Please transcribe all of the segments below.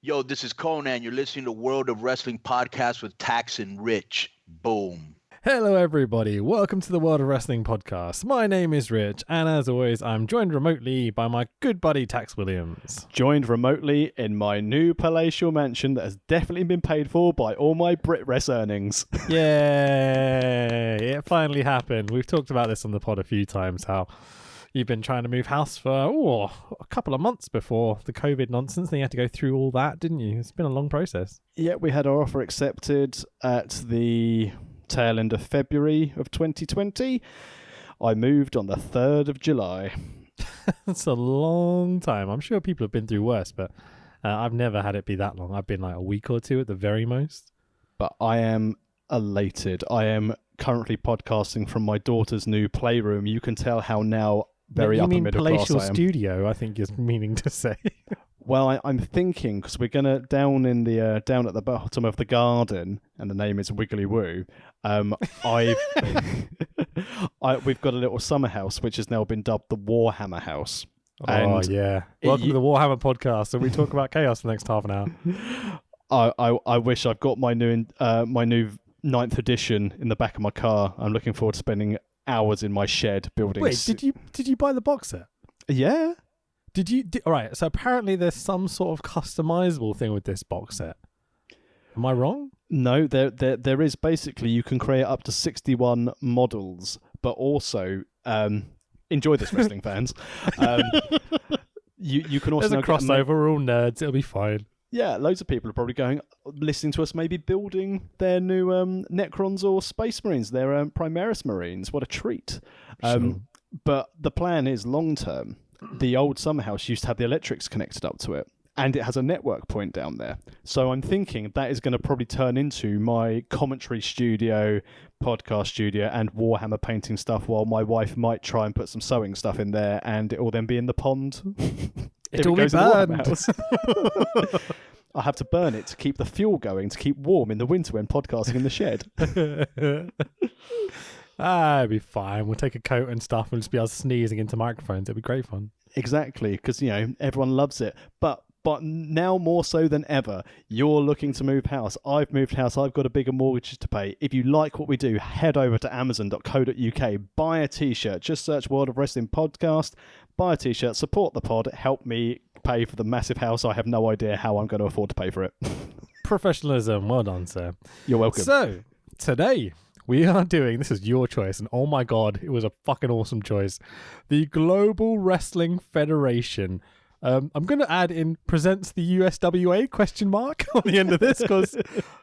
Yo, this is Conan. You're listening to World of Wrestling podcast with Tax and Rich. Boom. Hello, everybody. Welcome to the World of Wrestling podcast. My name is Rich, and as always, I'm joined remotely by my good buddy Tax Williams. Joined remotely in my new palatial mansion that has definitely been paid for by all my BritRes earnings. Yay! It finally happened. We've talked about this on the pod a few times, how you've been trying to move house for a couple of months before the COVID nonsense. Then you had to go through all that, didn't you? It's been a long process. Yeah, we had our offer accepted at the tail end of February of 2020. I moved on the 3rd of July. It's a long time. I'm sure people have been through worse, but I've never had it be that long. I've been like a week or two at the very most. But I am elated. I am currently podcasting from my daughter's new playroom. You can tell how now very upper middle class I am. Palatial studio, I think is meaning to say. Well, I'm thinking, because we're going to down at the bottom of the garden, and the name is Wiggly Woo. We've got a little summer house, which has now been dubbed the Warhammer House. And yeah. Welcome to the Warhammer podcast, so we talk about chaos for the next half an hour. I wish I've got my new 9th edition in the back of my car. I'm looking forward to spending hours in my shed building. Wait, did you buy the box set? Yeah. All right, so apparently there's some sort of customizable thing with this box set. Am I wrong? No, there is. Basically, you can create up to 61 models, but also enjoy this, wrestling fans. You can also there's a crossover. We're all nerds. It'll be fine. Yeah, loads of people are probably listening to us, maybe building their new Necrons or Space Marines, their Primaris Marines. What a treat! Sure. But the plan is long term. The old summer house used to have the electrics connected up to it, and it has a network point down there. So I'm thinking that is going to probably turn into my commentary studio, podcast studio, and Warhammer painting stuff, while my wife might try and put some sewing stuff in there, and it will then be in the pond. It'll be burned. I have to burn it to keep the fuel going, to keep warm in the winter when podcasting in the shed. It'll be fine. We'll take a coat and stuff and just be sneezing into microphones. It'll be great fun. Exactly, because everyone loves it. But now more so than ever, you're looking to move house. I've moved house. I've got a bigger mortgage to pay. If you like what we do, head over to amazon.co.uk. Buy a t-shirt. Just search World of Wrestling Podcast. Buy a t-shirt. Support the pod. Help me pay for the massive house. I have no idea how I'm going to afford to pay for it. Professionalism. Well done, sir. You're welcome. So, today we are doing, this is your choice, and oh my god, it was a fucking awesome choice. The Global Wrestling Federation. I'm going to add in presents the USWA question mark on the end of this, because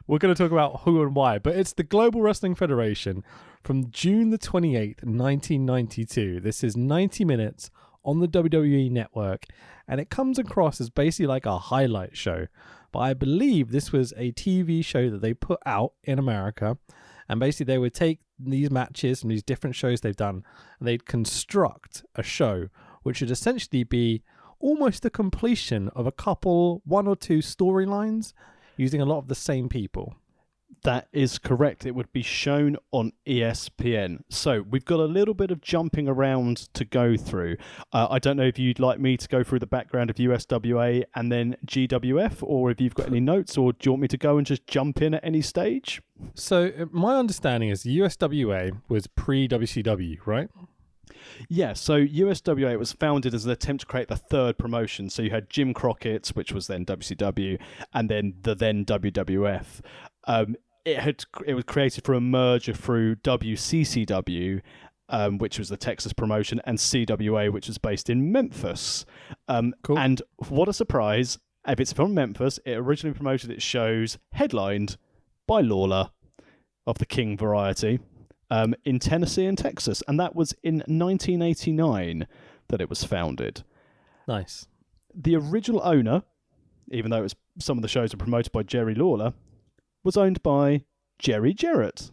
we're going to talk about who and why. But it's the Global Wrestling Federation from June the 28th, 1992. This is 90 minutes on the WWE network, and it comes across as basically like a highlight show. But I believe this was a TV show that they put out in America. And basically, they would take these matches from these different shows they've done, and they'd construct a show which would essentially be almost the completion of one or two storylines using a lot of the same people. That is correct. It would be shown on ESPN. So we've got a little bit of jumping around to go through. I don't know if you'd like me to go through the background of USWA and then GWF, or if you've got any notes, or do you want me to go and just jump in at any stage? So my understanding is the USWA was pre-WCW, right? Yeah, so USWA was founded as an attempt to create the third promotion. So you had Jim Crockett, which was then WCW, and then the then WWF. It was created for a merger through WCCW, which was the Texas promotion, and CWA, which was based in Memphis. Cool. And what a surprise, if it's from Memphis, it originally promoted its shows headlined by Lawler of the King variety in Tennessee and Texas. And that was in 1989 that it was founded. Nice. The original owner, even though some of the shows were promoted by Jerry Lawler, was owned by Jerry Jarrett.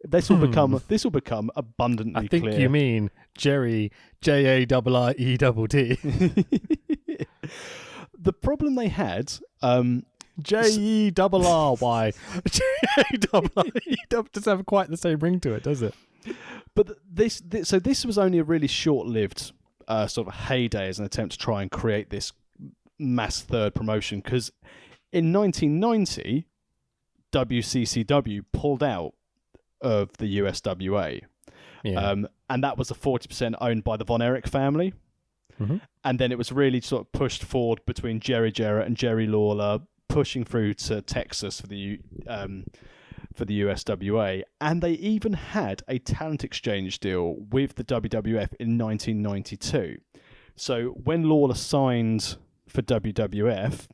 This will become abundantly clear. I think you mean Jerry, Jarrett. The problem they had, Jerry. J-A-R-R-Y. Doesn't have quite the same ring to it, does it? But this was only a really short-lived sort of heyday as an attempt to try and create this mass third promotion, because in 1990, WCCW pulled out of the USWA. Yeah. And that was a 40% owned by the Von Erich family. Mm-hmm. And then it was really sort of pushed forward between Jerry Jarrett and Jerry Lawler, pushing through to Texas for the USWA. And they even had a talent exchange deal with the WWF in 1992. So when Lawler signed for WWF,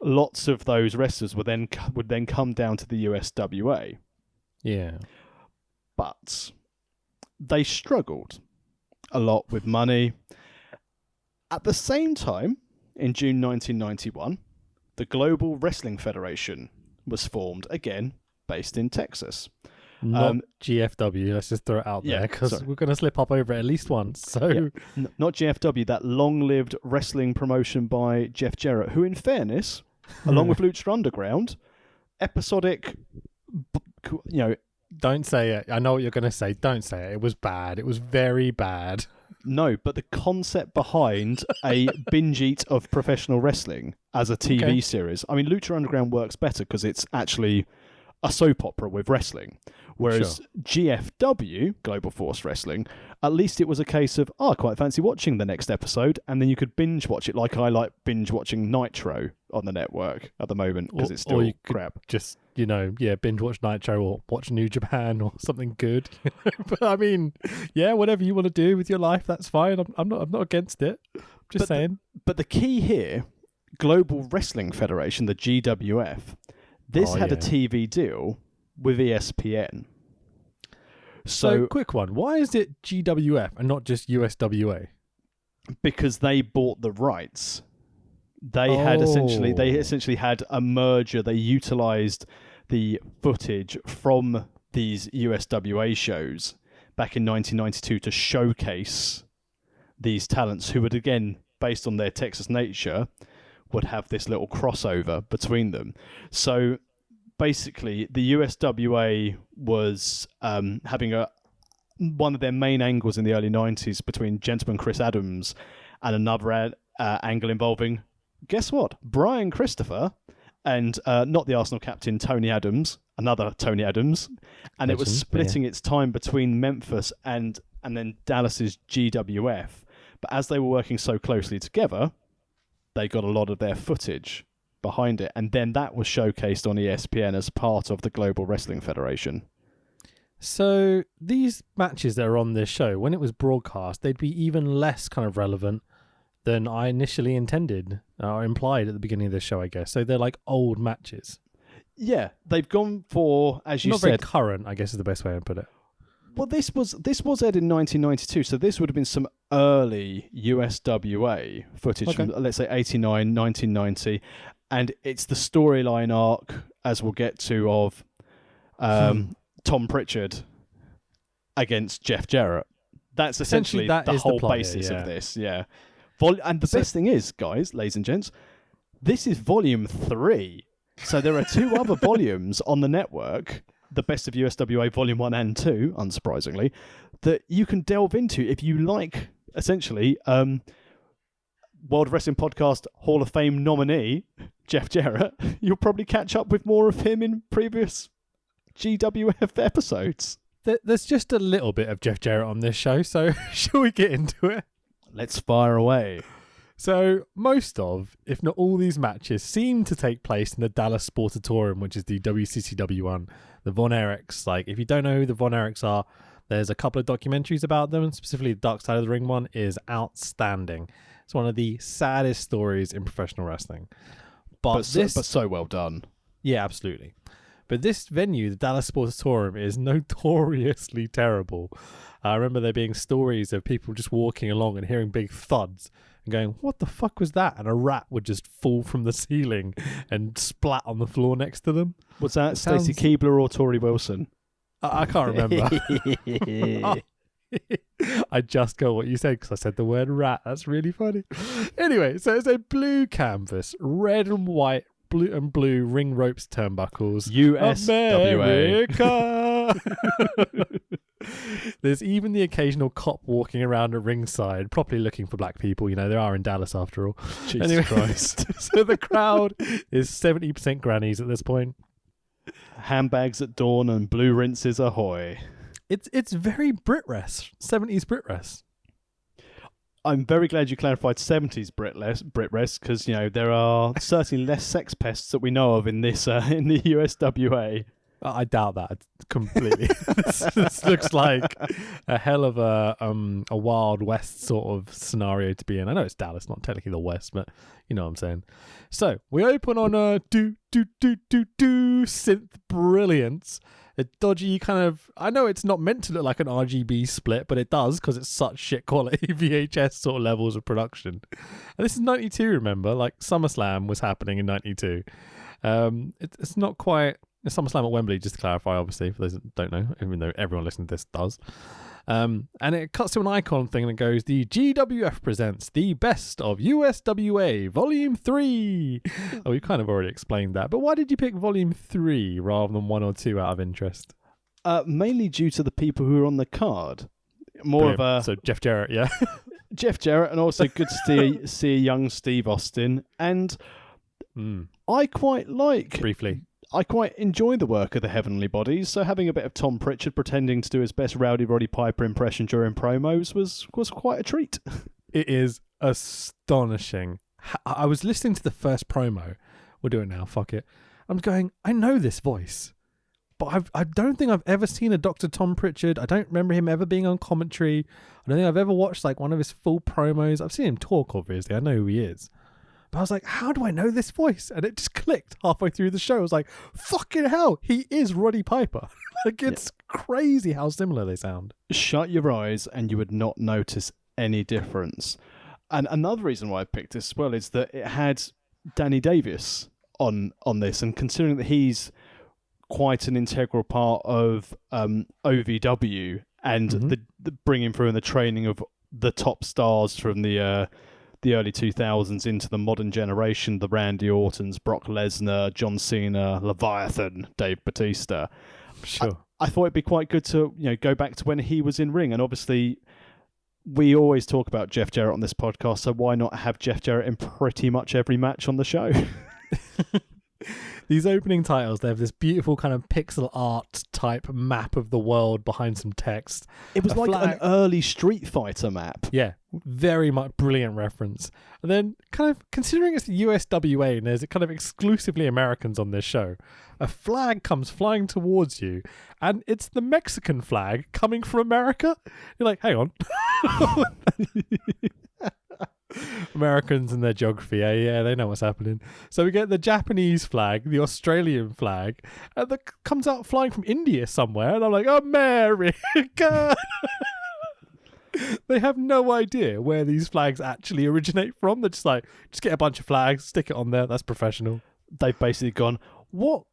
lots of those wrestlers would then come down to the USWA. Yeah. But they struggled a lot with money. At the same time, in June 1991, the Global Wrestling Federation was formed, again, based in Texas. Not GFW, let's just throw it out there, because we're going to slip up over it at least once. So, not GFW, that long-lived wrestling promotion by Jeff Jarrett, who, in fairness, along with Lucha Underground, episodic, Don't say it. I know what you're going to say. Don't say it. It was bad. It was very bad. No, but the concept behind a binge eat of professional wrestling as a TV series. I mean, Lucha Underground works better because it's actually a soap opera with wrestling. Whereas GFW, Global Force Wrestling, at least it was a case of, I quite fancy watching the next episode, and then you could binge watch it like I like binge watching Nitro on the network at the moment because it's still crap. Just, binge watch Nitro or watch New Japan or something good. But I mean, whatever you want to do with your life, that's fine. I'm not against it. Just saying. But the key here, Global Wrestling Federation, the GWF, this had a TV deal with ESPN. So, quick one. Why is it GWF and not just USWA? Because they bought the rights. They essentially had a merger. They utilized the footage from these USWA shows back in 1992 to showcase these talents who would, again, based on their Texas nature, would have this little crossover between them. So basically, the USWA was having one of their main angles in the early 90s between Gentleman Chris Adams and another angle involving, guess what? Brian Christopher and not the Arsenal captain, Tony Adams, another Tony Adams. And it was splitting its time between Memphis and then Dallas's GWF. But as they were working so closely together, they got a lot of their footage behind it, and then that was showcased on ESPN as part of the Global Wrestling Federation. So these matches that are on this show, when it was broadcast, they'd be even less kind of relevant than I initially intended or implied at the beginning of the show, I guess. So they're like old matches. Yeah, they've gone for, as you said, not very current, I guess is the best way to put it. Well, this was aired in 1992, so this would have been some early USWA footage from, let's say, 89, 1990. And it's the storyline arc, as we'll get to, of Tom Pritchard against Jeff Jarrett. That's essentially the whole basis of this, and the best thing is, guys, ladies and gents, this is volume 3. So there are 2 other volumes on the network, the Best of USWA Volume 1 and 2, unsurprisingly, that you can delve into if you like, essentially, World Wrestling Podcast Hall of Fame nominee, Jeff Jarrett. You'll probably catch up with more of him in previous GWF episodes. There's just a little bit of Jeff Jarrett on this show, so shall we get into it? Let's fire away. So most of, if not all these matches, seem to take place in the Dallas Sportatorium, which is the WCCW one. The Von Erichs, like, if you don't know who the Von Erichs are, there's a couple of documentaries about them, specifically the Dark Side of the Ring one is outstanding. It's one of the saddest stories in professional wrestling. But so well done. Yeah, absolutely. But this venue, the Dallas Sportatorium, is notoriously terrible. I remember there being stories of people just walking along and hearing big thuds and going, what the fuck was that? And a rat would just fall from the ceiling and splat on the floor next to them. What's that? Stacey Keebler or Tori Wilson? I can't remember. I just got what you said because I said the word rat. That's really funny. Anyway, so it's a blue canvas, red and white, blue ring ropes, turnbuckles. USWA. America. There's even the occasional cop walking around a ringside, properly looking for black people. You know, there are in Dallas after all. Jesus Christ. So the crowd is 70% grannies at this point. Handbags at dawn and blue rinses ahoy. It's very Brit-rest, 70s Brit-rest. I'm very glad you clarified 70s Brit-rest because, you know, there are certainly less sex pests that we know of in this in the USWA. I doubt that completely. This looks like a hell of a Wild West sort of scenario to be in. I know it's Dallas, not technically the West, but you know what I'm saying. So we open on a synth brilliance. A dodgy kind of, I know it's not meant to look like an RGB split, but it does because it's such shit quality VHS sort of levels of production. And this is 92, remember? Like SummerSlam was happening in 92. It's not quite SummerSlam at Wembley, just to clarify, obviously, for those that don't know, even though everyone listening to this does. And it cuts to an icon thing and it goes, the GWF presents the best of USWA Volume 3. Oh, we kind of already explained that. But why did you pick Volume 3 rather than 1 or 2 out of interest? Mainly due to the people who are on the card. So Jeff Jarrett, yeah. Jeff Jarrett, and also good to see a young Steve Austin. And I quite enjoy the work of the Heavenly Bodies, so having a bit of Tom Pritchard pretending to do his best Rowdy Roddy Piper impression during promos was quite a treat. It is astonishing. I was listening to the first promo. We'll do it now, fuck it. I'm going, I know this voice, but I don't think I've ever seen a Dr. Tom Pritchard. I don't remember him ever being on commentary. I don't think I've ever watched like one of his full promos. I've seen him talk, obviously. I know who he is. But I was like, how do I know this voice? And it just clicked halfway through the show. I was like, fucking hell, he is Roddy Piper. Like, it's crazy how similar they sound. Shut your eyes and you would not notice any difference. And another reason why I picked this as well is that it had Danny Davis on this. And considering that he's quite an integral part of OVW and the bringing through and the training of the top stars from the early 2000s into the modern generation, the Randy Ortons, Brock Lesnar, John Cena, Leviathan, Dave Bautista. Sure. I thought it'd be quite good to, you know, go back to when he was in ring. And obviously, we always talk about Jeff Jarrett on this podcast, so why not have Jeff Jarrett in pretty much every match on the show? These opening titles, they have this beautiful kind of pixel art type map of the world behind some text. It was like an early Street Fighter map. Yeah, very much brilliant reference. And then kind of considering it's the USWA and there's kind of exclusively Americans on this show, a flag comes flying towards you and it's the Mexican flag coming from America. You're like, hang on. Americans and their geography, yeah, they know what's happening. So we get the Japanese flag, the Australian flag, and that comes out flying from India somewhere, and I'm like, America! They have no idea where these flags actually originate from. They're just like, just get a bunch of flags, stick it on there, that's professional. They've basically gone, what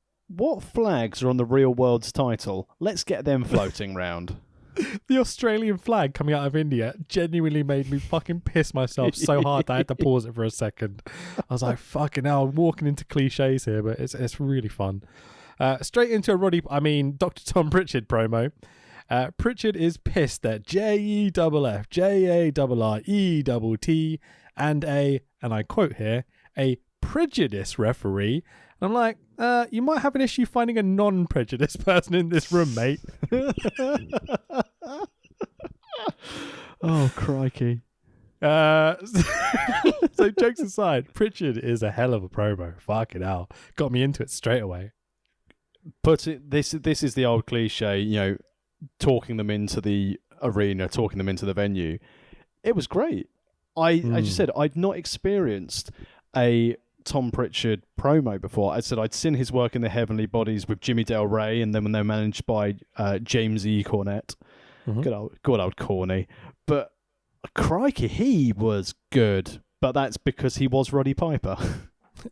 flags are on the real world's title? Let's get them floating round. The Australian flag coming out of India genuinely made me fucking piss myself so hard that I had to pause it for a second. I was like, fucking hell, I'm walking into cliches here, but it's really fun. Straight into a Dr. Tom Pritchard promo. Pritchard is pissed that JEFF, JARRETT, and and I quote here, a prejudice referee. And I'm like, you might have an issue finding a non-prejudiced person in this room, mate. Oh, crikey. So jokes aside, Pritchard is a hell of a promo. Fucking hell. Got me into it straight away. But this is the old cliche, you know, talking them into the arena, talking them into the venue. It was great. I just said I'd not experienced a Tom Pritchard promo before. I said I'd seen his work in the Heavenly Bodies with Jimmy Del Rey, and then when they were managed by James E. Cornette. Good old Corny. But crikey, he was good. But that's because he was Roddy Piper.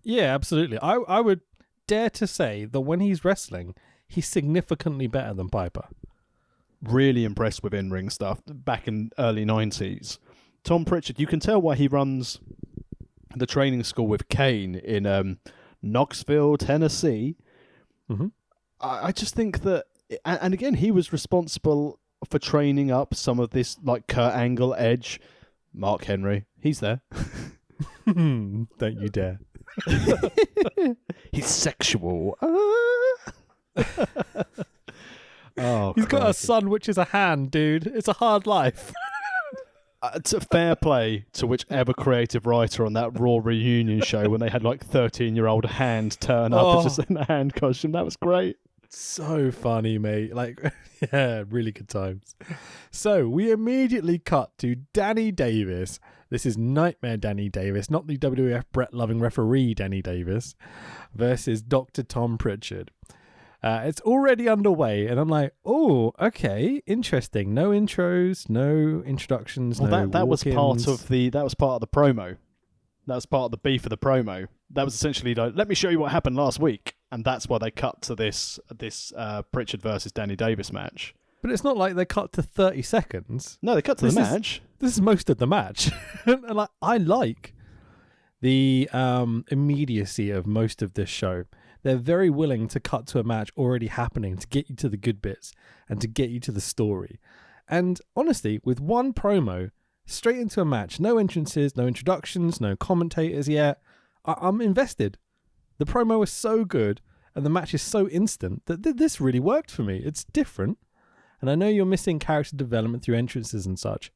Yeah, absolutely. I would dare to say that when he's wrestling, he's significantly better than Piper. Really impressed with in-ring stuff back in early 90s. Tom Pritchard, you can tell why he runs the training school with Kane in Knoxville, Tennessee. I just think that And again, he was responsible for training up some of this, like Kurt Angle, Edge, Mark Henry. He's there. Don't you dare. He's sexual. Oh, He's got a crikey. son which is a hand, dude. It's a hard life. It's a fair play to whichever creative writer on that Raw reunion show when they had like 13-year-old hand turn up Oh. just in a hand costume. That was great. So funny, mate. Like, yeah, really good times. So we immediately cut to Danny Davis. This is Nightmare Danny Davis, not the WWF Brett-loving referee Danny Davis, versus Dr. Tom Pritchard. It's already underway, and I'm like, oh, okay, interesting. No intros, no introductions. Well, no that was part walk-ins. of the promo. That was part of the beef of the promo. That was essentially like, let me show you what happened last week, and that's why they cut to this Pritchard versus Danny Davis match. But it's not like they cut to 30 seconds. No, they cut to the match. This is most of the match. And I like the immediacy of most of this show. They're very willing to cut to a match already happening to get you to the good bits and to get you to the story. And honestly, with one promo, straight into a match, no entrances, no introductions, no commentators yet, I'm invested. The promo was so good and the match is so instant that this really worked for me. It's different. And I know you're missing character development through entrances and such.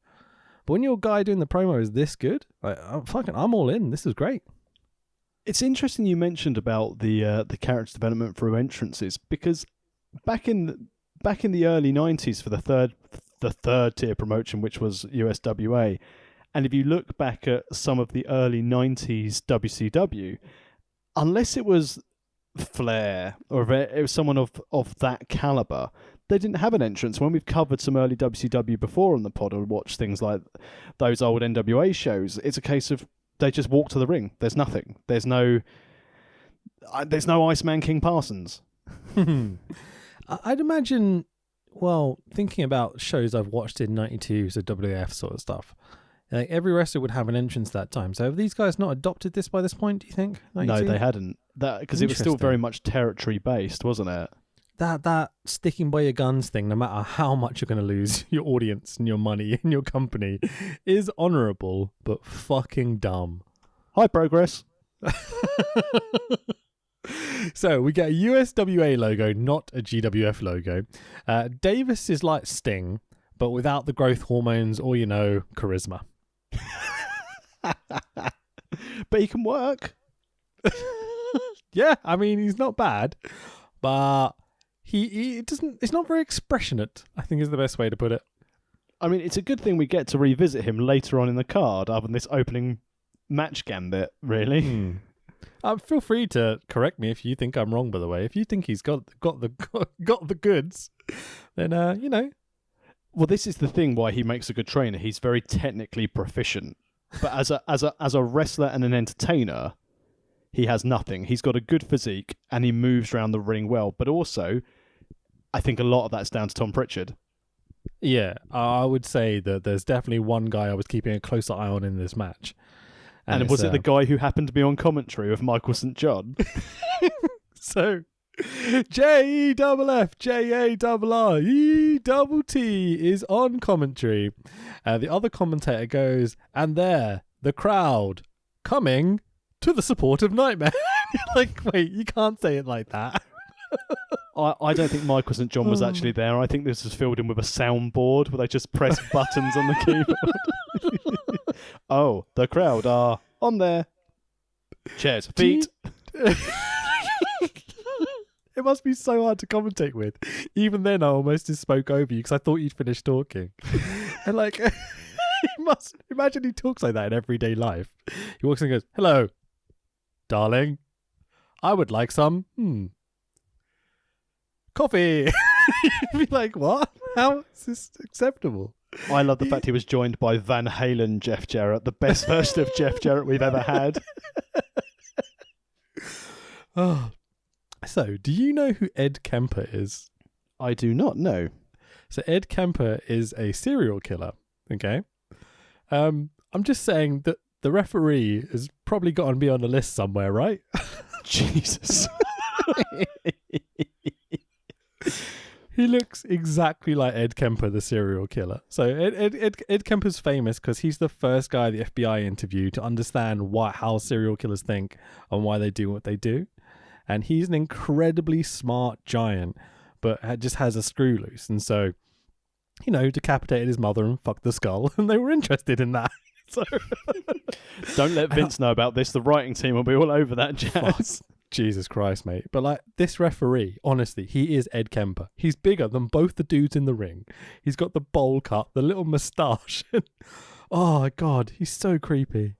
But when your guy doing the promo is this good, I'm all in. This is great. It's interesting you mentioned about the character development through entrances, because back in the early 90s for the third tier promotion, which was USWA, and if you look back at some of the early 90s WCW, unless it was Flair or if it was someone of that caliber, they didn't have an entrance. When we've covered some early WCW before on the pod or watched things like those old NWA shows, it's a case of they just walk to the ring. There's nothing. There's no Iceman King Parsons. I'd imagine, well, thinking about shows I've watched in 92, so WWF sort of stuff, like every wrestler would have an entrance that time. So have these guys not adopted this by this point, do you think? 92? No, they hadn't. Because it was still very much territory based, wasn't it? That sticking by your guns thing, no matter how much you're going to lose your audience and your money and your company, is honourable but fucking dumb. Hi, Progress. So we get a USWA logo, not a GWF logo. Davis is like Sting, but without the growth hormones or, charisma. But he can work. Yeah, I mean, he's not bad, but he doesn't. It's not very expressionate, I think is the best way to put it. I mean, it's a good thing we get to revisit him later on in the card, other than this opening match gambit, really. Feel free to correct me if you think I'm wrong, by the way. If you think he's got the goods, then, Well, this is the thing why he makes a good trainer. He's very technically proficient. But as a wrestler and an entertainer, he has nothing. He's got a good physique and he moves around the ring well. But also, I think a lot of that's down to Tom Pritchard. Yeah, I would say that there's definitely one guy I was keeping a closer eye on in this match. And was it the guy who happened to be on commentary with Michael St. John? So, JEFF, JARRETT is on commentary. The other commentator goes, and there, the crowd coming to the support of Nightmare. Like, wait, you can't say it like that. I don't think Michael St. John was actually there. I think this was filled in with a soundboard where they just press buttons on the keyboard. Oh, the crowd are on there. Chairs, feet. It must be so hard to commentate with. Even then, I almost just spoke over you because I thought you'd finished talking. And like, imagine he talks like that in everyday life. He walks in and goes, "Hello, darling. I would like some coffee." You'd be like, what? How is this acceptable? I love the fact he was joined by Van Halen Jeff Jarrett, the best version of Jeff Jarrett we've ever had. Oh. So, do you know who Ed Kemper is? I do not know. So Ed Kemper is a serial killer, okay? I'm just saying that the referee has probably got to be on the list somewhere, right? Jesus. He looks exactly like Ed Kemper, the serial killer. So Ed Kemper's famous because he's the first guy the FBI interviewed to understand how serial killers think and why they do what they do. And he's an incredibly smart giant, but just has a screw loose. And so, decapitated his mother and fucked the skull, and they were interested in that. So don't let Vince know about this. The writing team will be all over that jazz. Jesus Christ, mate. But this referee, honestly, he is Ed Kemper. He's bigger than both the dudes in the ring. He's got the bowl cut, the little moustache. Oh, my God. He's so creepy.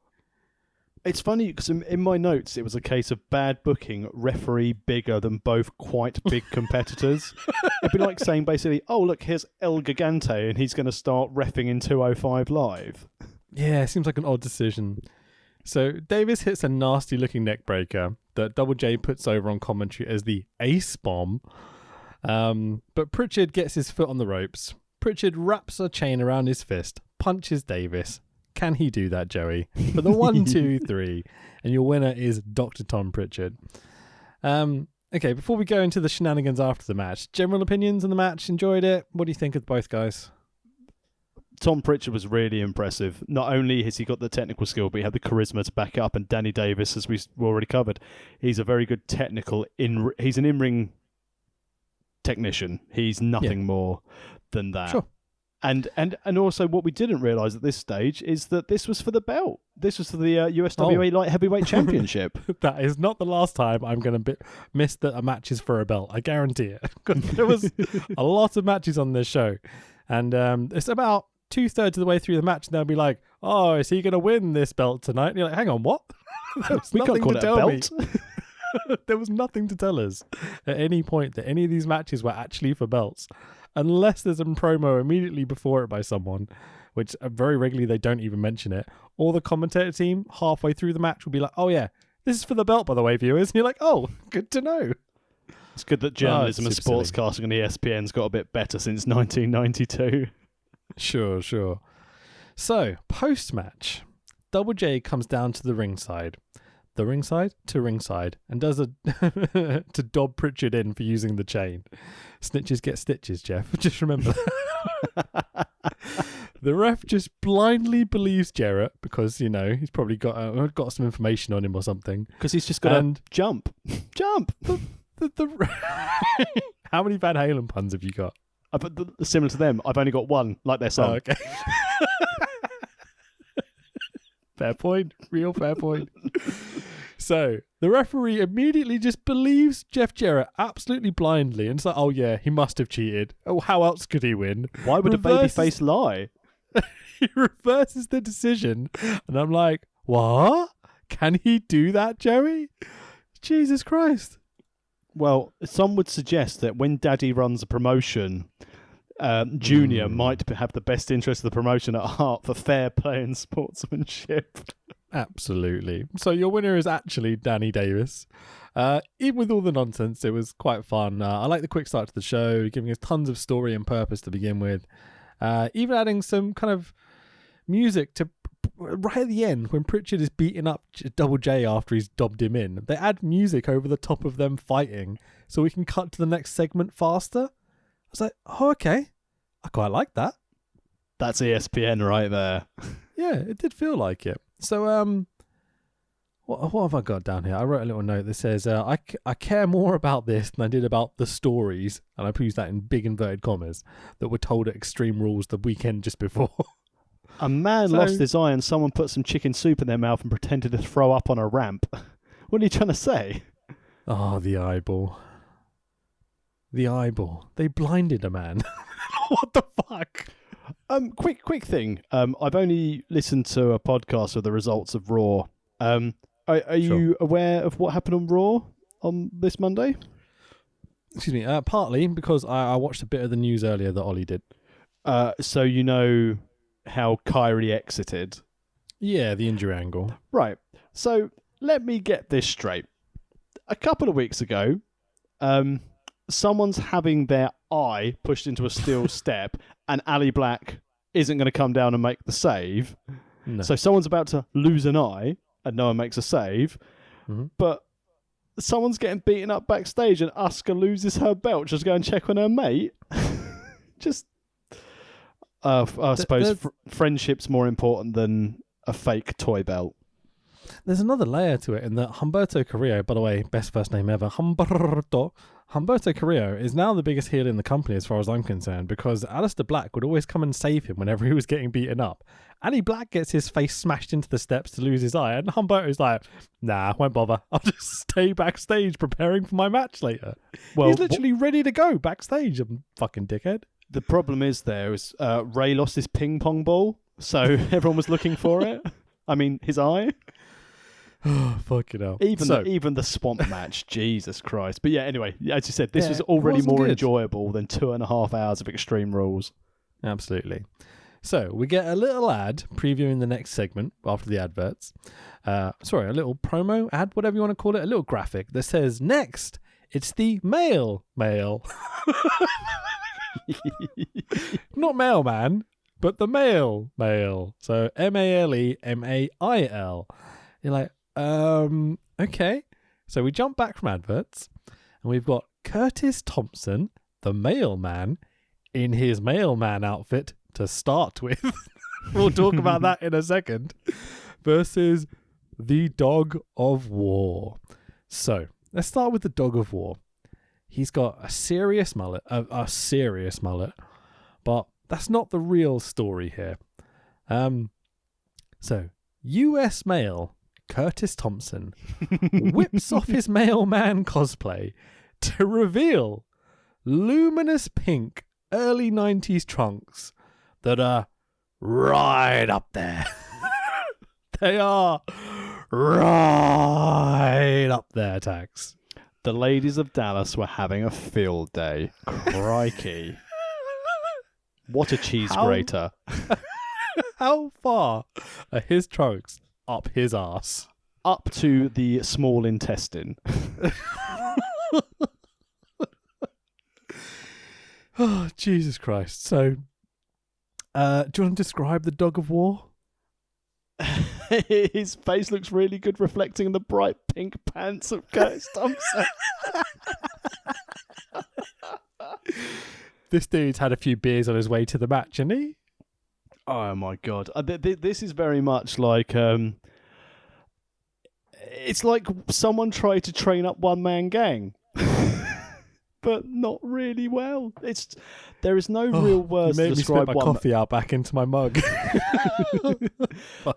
It's funny because in my notes, it was a case of bad booking, referee bigger than both quite big competitors. It'd be like saying basically, oh, look, here's El Gigante and he's going to start reffing in 205 Live. Yeah, it seems like an odd decision. So Davis hits a nasty looking neck breaker that Double J puts over on commentary as the ace bomb. But Pritchard gets his foot on the ropes. Pritchard wraps a chain around his fist, punches Davis. Can he do that, Joey? For the 1, 2, 3. And your winner is Dr. Tom Pritchard. Okay, before we go into the shenanigans after the match, general opinions on the match, enjoyed it? What do you think of both guys? Tom Pritchard was really impressive. Not only has he got the technical skill, but he had the charisma to back it up. And Danny Davis, as we've already covered, he's a very good he's an in-ring technician. He's nothing more than that. Sure. And also what we didn't realise at this stage is that this was for the belt. This was for the USWA Light Heavyweight Championship. That is not the last time I'm going to miss that a match is for a belt. I guarantee it. There was a lot of matches on this show. And it's about 2/3 of the way through the match, and they'll be like, "Oh, is he going to win this belt tonight?" And you're like, "Hang on, what?" We can't call it a belt. There was nothing to tell us at any point that any of these matches were actually for belts, unless there's a promo immediately before it by someone, which very regularly they don't even mention it. Or the commentator team halfway through the match will be like, "Oh yeah, this is for the belt, by the way, viewers." And you're like, "Oh, good to know." It's good that journalism and sportscasting on ESPN's got a bit better since 1992. Sure. So, post-match, Double J comes down to the ringside, and does to dob Pritchard in for using the chain. Snitches get stitches, Jeff. Just remember that. The ref just blindly believes Jarrett because, he's probably got some information on him or something. Because he's just got to jump. How many Van Halen puns have you got? Similar to them. I've only got one, like their song. Oh, okay. Fair point. Real fair point. So the referee immediately just believes Jeff Jarrett absolutely blindly, and it's like, oh yeah, he must have cheated. Oh, how else could he win? Why would a babyface lie? He reverses the decision, and I'm like, what? Can he do that, Joey? Jesus Christ. Well, some would suggest that when Daddy runs a promotion, Junior might have the best interest of the promotion at heart for fair play and sportsmanship. Absolutely. So your winner is actually Danny Davis. Even with all the nonsense, it was quite fun. I like the quick start to the show, giving us tons of story and purpose to begin with. Even adding some kind of music to right at the end when Pritchard is beating up Double J after he's dobbed him in. They add music over the top of them fighting so we can cut to the next segment faster. I was like, oh, okay. I quite like that. That's ESPN right there. Yeah, it did feel like it. So, what have I got down here? I wrote a little note that says, I care more about this than I did about the stories, and I use that in big inverted commas, that were told at Extreme Rules the weekend just before. A man lost his eye and someone put some chicken soup in their mouth and pretended to throw up on a ramp. What are you trying to say? Oh, the eyeball. The eyeball. They blinded a man. What the fuck? Quick thing. I've only listened to a podcast of the results of Raw. Are you aware of what happened on Raw on this Monday? Excuse me. Partly because I watched a bit of the news earlier that Ollie did. So you know how Kyrie exited? Yeah, the injury angle. Right. So let me get this straight. A couple of weeks ago, someone's having their eye pushed into a steel step and Ali Black isn't going to come down and make the save. No. So someone's about to lose an eye and no one makes a save. Mm-hmm. But someone's getting beaten up backstage and Asuka loses her belt, just go and check on her mate. Just, I suppose friendship's more important than a fake toy belt. There's another layer to it in that Humberto Carrillo, by the way, best first name ever, Humberto Carrillo is now the biggest heel in the company as far as I'm concerned, because Aleister Black would always come and save him whenever he was getting beaten up. Annie Black gets his face smashed into the steps to lose his eye, and Humberto's like, nah, won't bother. I'll just stay backstage preparing for my match later. Well, he's literally ready to go backstage, fucking dickhead. The problem is Ray lost his ping pong ball, so everyone was looking for it. I mean, his eye. Oh, fucking hell. Even the swamp match, Jesus Christ. But yeah, anyway, as you said, this was already more enjoyable than 2.5 hours of Extreme Rules. Absolutely. So we get a little ad previewing the next segment after the adverts. A little promo ad, whatever you want to call it, a little graphic that says, next, it's the male. Not mailman, but the male. So MALEMAIL. You're like, okay. So we jump back from adverts and we've got Curtis Thompson, the mailman, in his mailman outfit to start with. We'll talk about that in a second. Versus the Dog of War. So let's start with the Dog of War. He's got a serious mullet, but that's not the real story here. So US male Curtis Thompson whips off his mailman cosplay to reveal luminous pink early 90s trunks that are right up there. They are right up there, Tax. The ladies of Dallas were having a field day. Crikey. What a cheese grater. How far are his trunks up his ass? Up to the small intestine. Oh, Jesus Christ. So, do you want to describe the Dog of War? His face looks really good, reflecting the bright pink pants of Curtis Thompson. This dude's had a few beers on his way to the match, hasn't he? Oh my God. This is very much like... it's like someone tried to train up one-man gang. But not really well. There is no real words to describe me spit my coffee out back into my mug.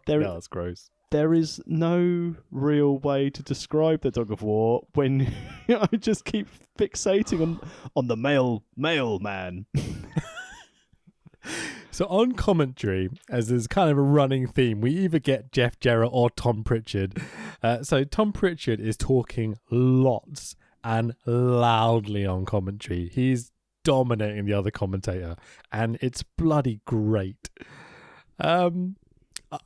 That's gross. There is no real way to describe the Dog of War when I just keep fixating on the mailman. So on commentary, as there's kind of a running theme, we either get Jeff Jarrett or Tom Pritchard. So Tom Pritchard is talking lots and loudly on commentary. He's dominating the other commentator, and it's bloody great. I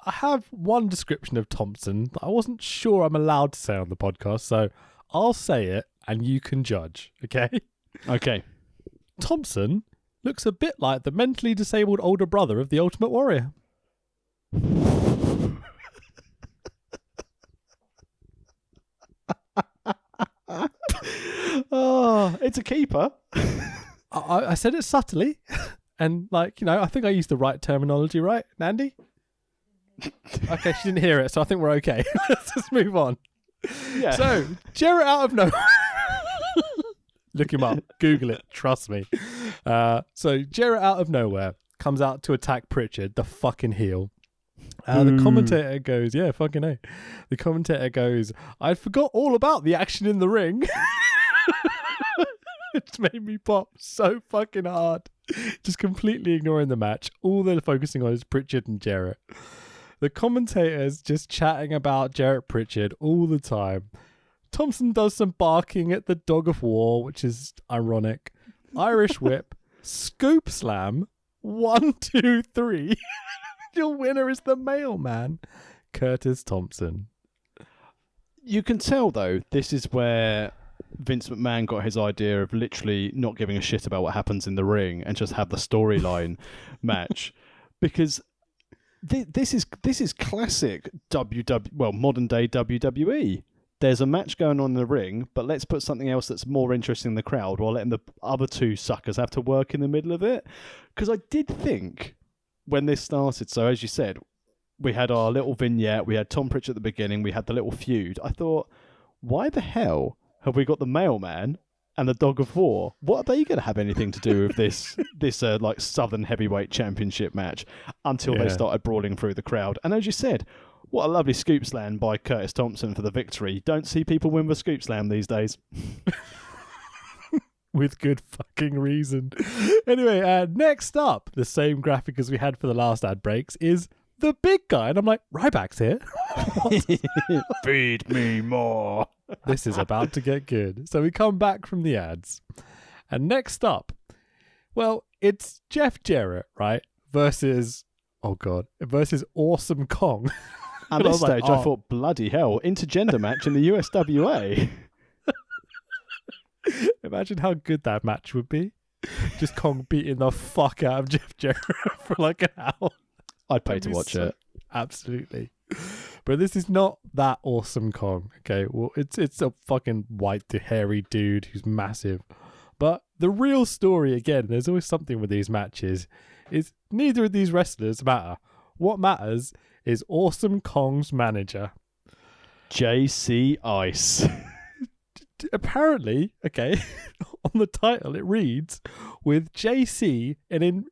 have one description of Thompson that I wasn't sure I'm allowed to say on the podcast, so I'll say it and you can judge, okay? Okay. Thompson looks a bit like the mentally disabled older brother of the Ultimate Warrior. Oh, it's a keeper. I said it subtly, and I think I used the right terminology, right, Nandy? Okay, she didn't hear it, so I think we're okay. Let's just move on. Yeah. So, Jarrett out of nowhere. Look him up. Google it. Trust me. So, Jarrett out of nowhere comes out to attack Pritchard, the fucking heel. The commentator goes, yeah, fucking A. The commentator goes, I forgot all about the action in the ring. It's made me pop so fucking hard. Just completely ignoring the match. All they're focusing on is Pritchard and Jarrett. The commentator's just chatting about Jarrett Pritchard all the time. Thompson does some barking at the Dog of War, which is ironic. Irish whip, scoop slam, 1, 2, 3. Your winner is the mailman, Curtis Thompson. You can tell, though, this is where Vince McMahon got his idea of literally not giving a shit about what happens in the ring and just have the storyline match, because this is classic modern day WWE. there's a match going on in the ring, but let's put something else that's more interesting in the crowd while letting the other two suckers have to work in the middle of it. Because I did think when this started, so as you said, we had our little vignette, we had Tom Pritchard at the beginning, we had the little feud. I thought, why the hell have we got the mailman and the dog of war? What are they going to have anything to do with this like Southern Heavyweight Championship match until they started brawling through the crowd? And as you said, what a lovely scoop slam by Curtis Thompson for the victory. Don't see people win the scoop slam these days. With good fucking reason. Anyway, next up, the same graphic as we had for the last ad breaks, is the big guy. And I'm like, Ryback's here? Feed me more. This is about to get good. So we come back from the ads. And next up, well, it's Jeff Jarrett, right? Versus Awesome Kong. At this stage, I thought, bloody hell, intergender match in the USWA. Imagine how good that match would be. Just Kong beating the fuck out of Jeff Jarrett for like an hour. I'd pay to watch it. Absolutely. But this is not that Awesome Kong. Okay, well, it's a fucking white, hairy dude who's massive. But the real story, again, there's always something with these matches, is neither of these wrestlers matter. What matters is Awesome Kong's manager, JC Ice. Apparently, okay, on the title it reads with JC, and in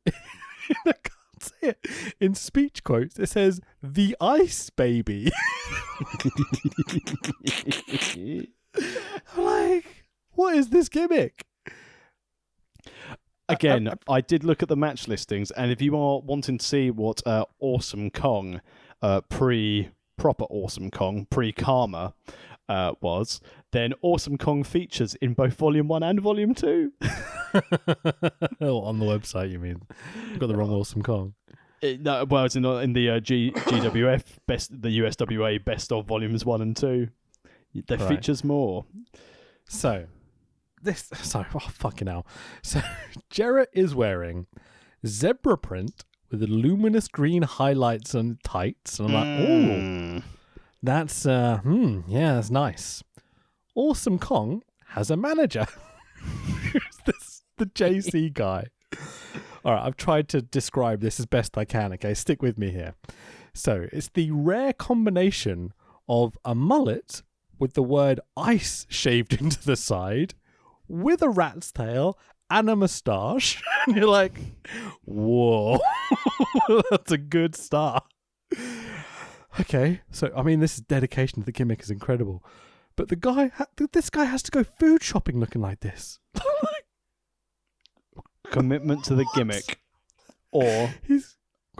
I can't say it, in speech quotes it says the Ice Baby. I'm like, what is this gimmick? Again, I did look at the match listings, and if you are wanting to see what Awesome Kong, proper Awesome Kong, pre-Karma, was, then Awesome Kong features in both Volume 1 and Volume 2. Oh, on the website, you mean? You've got the wrong Awesome Kong. No, well, it's in the GWF, the USWA Best of Volumes 1 and 2. There features more. So, fucking hell. So, Jarrett is wearing zebra print with luminous green highlights and tights. And I'm like, ooh, that's, that's nice. Awesome Kong has a manager. Who's the JC guy? All right, I've tried to describe this as best I can, okay? Stick with me here. So, it's the rare combination of a mullet with the word ice shaved into the side, with a rat's tail and a moustache. And you're like, whoa, that's a good start. Okay, so, I mean, this dedication to the gimmick is incredible. But this guy has to go food shopping looking like this. Commitment to the gimmick. Or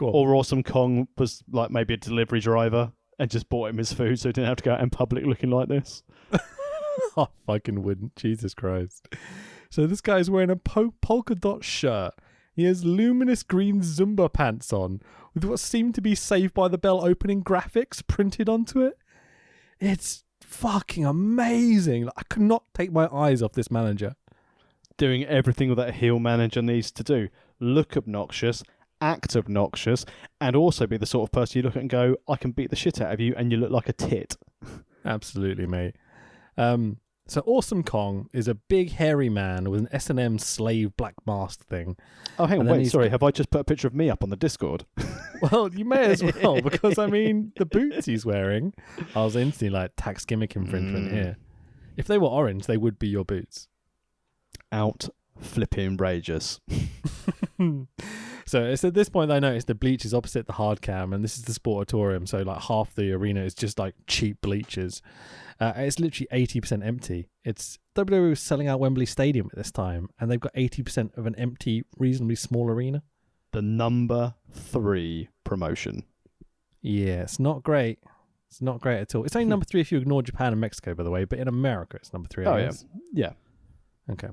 Awesome Kong was like maybe a delivery driver and just bought him his food so he didn't have to go out in public looking like this. I fucking wouldn't. Jesus Christ. So this guy's wearing a polka dot shirt. He has luminous green Zumba pants on with what seem to be Saved by the Bell opening graphics printed onto it. It's fucking amazing. I could not take my eyes off this manager. Doing everything that a heel manager needs to do. Look obnoxious, act obnoxious, and also be the sort of person you look at and go, I can beat the shit out of you and you look like a tit. Absolutely, mate. So Awesome Kong is a big hairy man with an S&M slave black mask thing. Oh, hang on, wait, sorry, have I just put a picture of me up on the Discord? Well, you may as well, because, I mean, the boots he's wearing, I was instantly like, tax gimmick infringement here. If they were orange, they would be your boots. Out flipping rageous. So it's at this point that I noticed the bleachers opposite the hard cam, and this is the Sportatorium, so like half the arena is just like cheap bleachers. It's literally 80% empty. It's WWE was selling out Wembley Stadium at this time, and they've got 80% of an empty, reasonably small arena. The number 3 promotion. Yeah, it's not great. It's not great at all. It's only number 3 if you ignore Japan and Mexico, by the way, but in America it's number 3. Oh, yeah. Okay.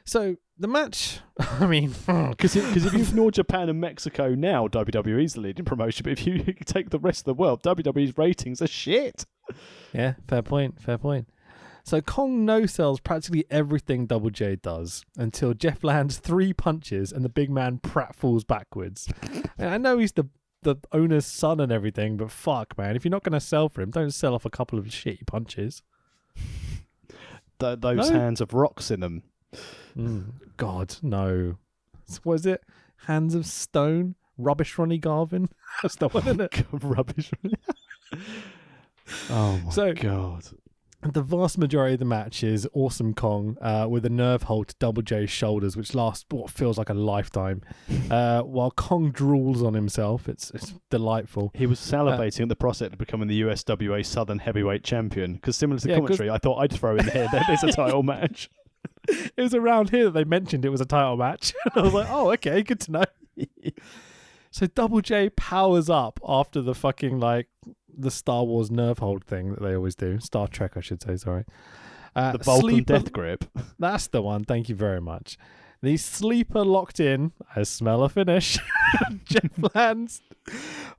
So the match, I mean, because if you ignore Japan and Mexico now, WWE's the leading promotion. But if you take the rest of the world, WWE's ratings are shit. Yeah, fair point. So Kong no-sells practically everything Double J does until Jeff lands 3 punches and the big man pratfalls backwards. And I know he's the owner's son and everything, but fuck, man, if you're not going to sell for him, don't sell off a couple of shitty punches. those hands have rocks in them. God, no. Was it Hands of Stone? Rubbish Ronnie Garvin? That's the one, isn't it? Rubbish. Oh my God. The vast majority of the match is Awesome Kong with a nerve hold to Double J's shoulders, which lasts what feels like a lifetime, while Kong drools on himself. It's delightful. He was salivating at the prospect of becoming the USWA Southern Heavyweight Champion, because similar to commentary, I thought I'd throw in here that there's a title match. It was around here that they mentioned it was a title match. I was like, oh, okay, good to know. So Double J powers up after the fucking, the Star Wars nerve hold thing that they always do. Star Trek, I should say, sorry. The Vulcan death grip. That's the one, thank you very much. The sleeper locked in. I smell a finish. Jeff lands.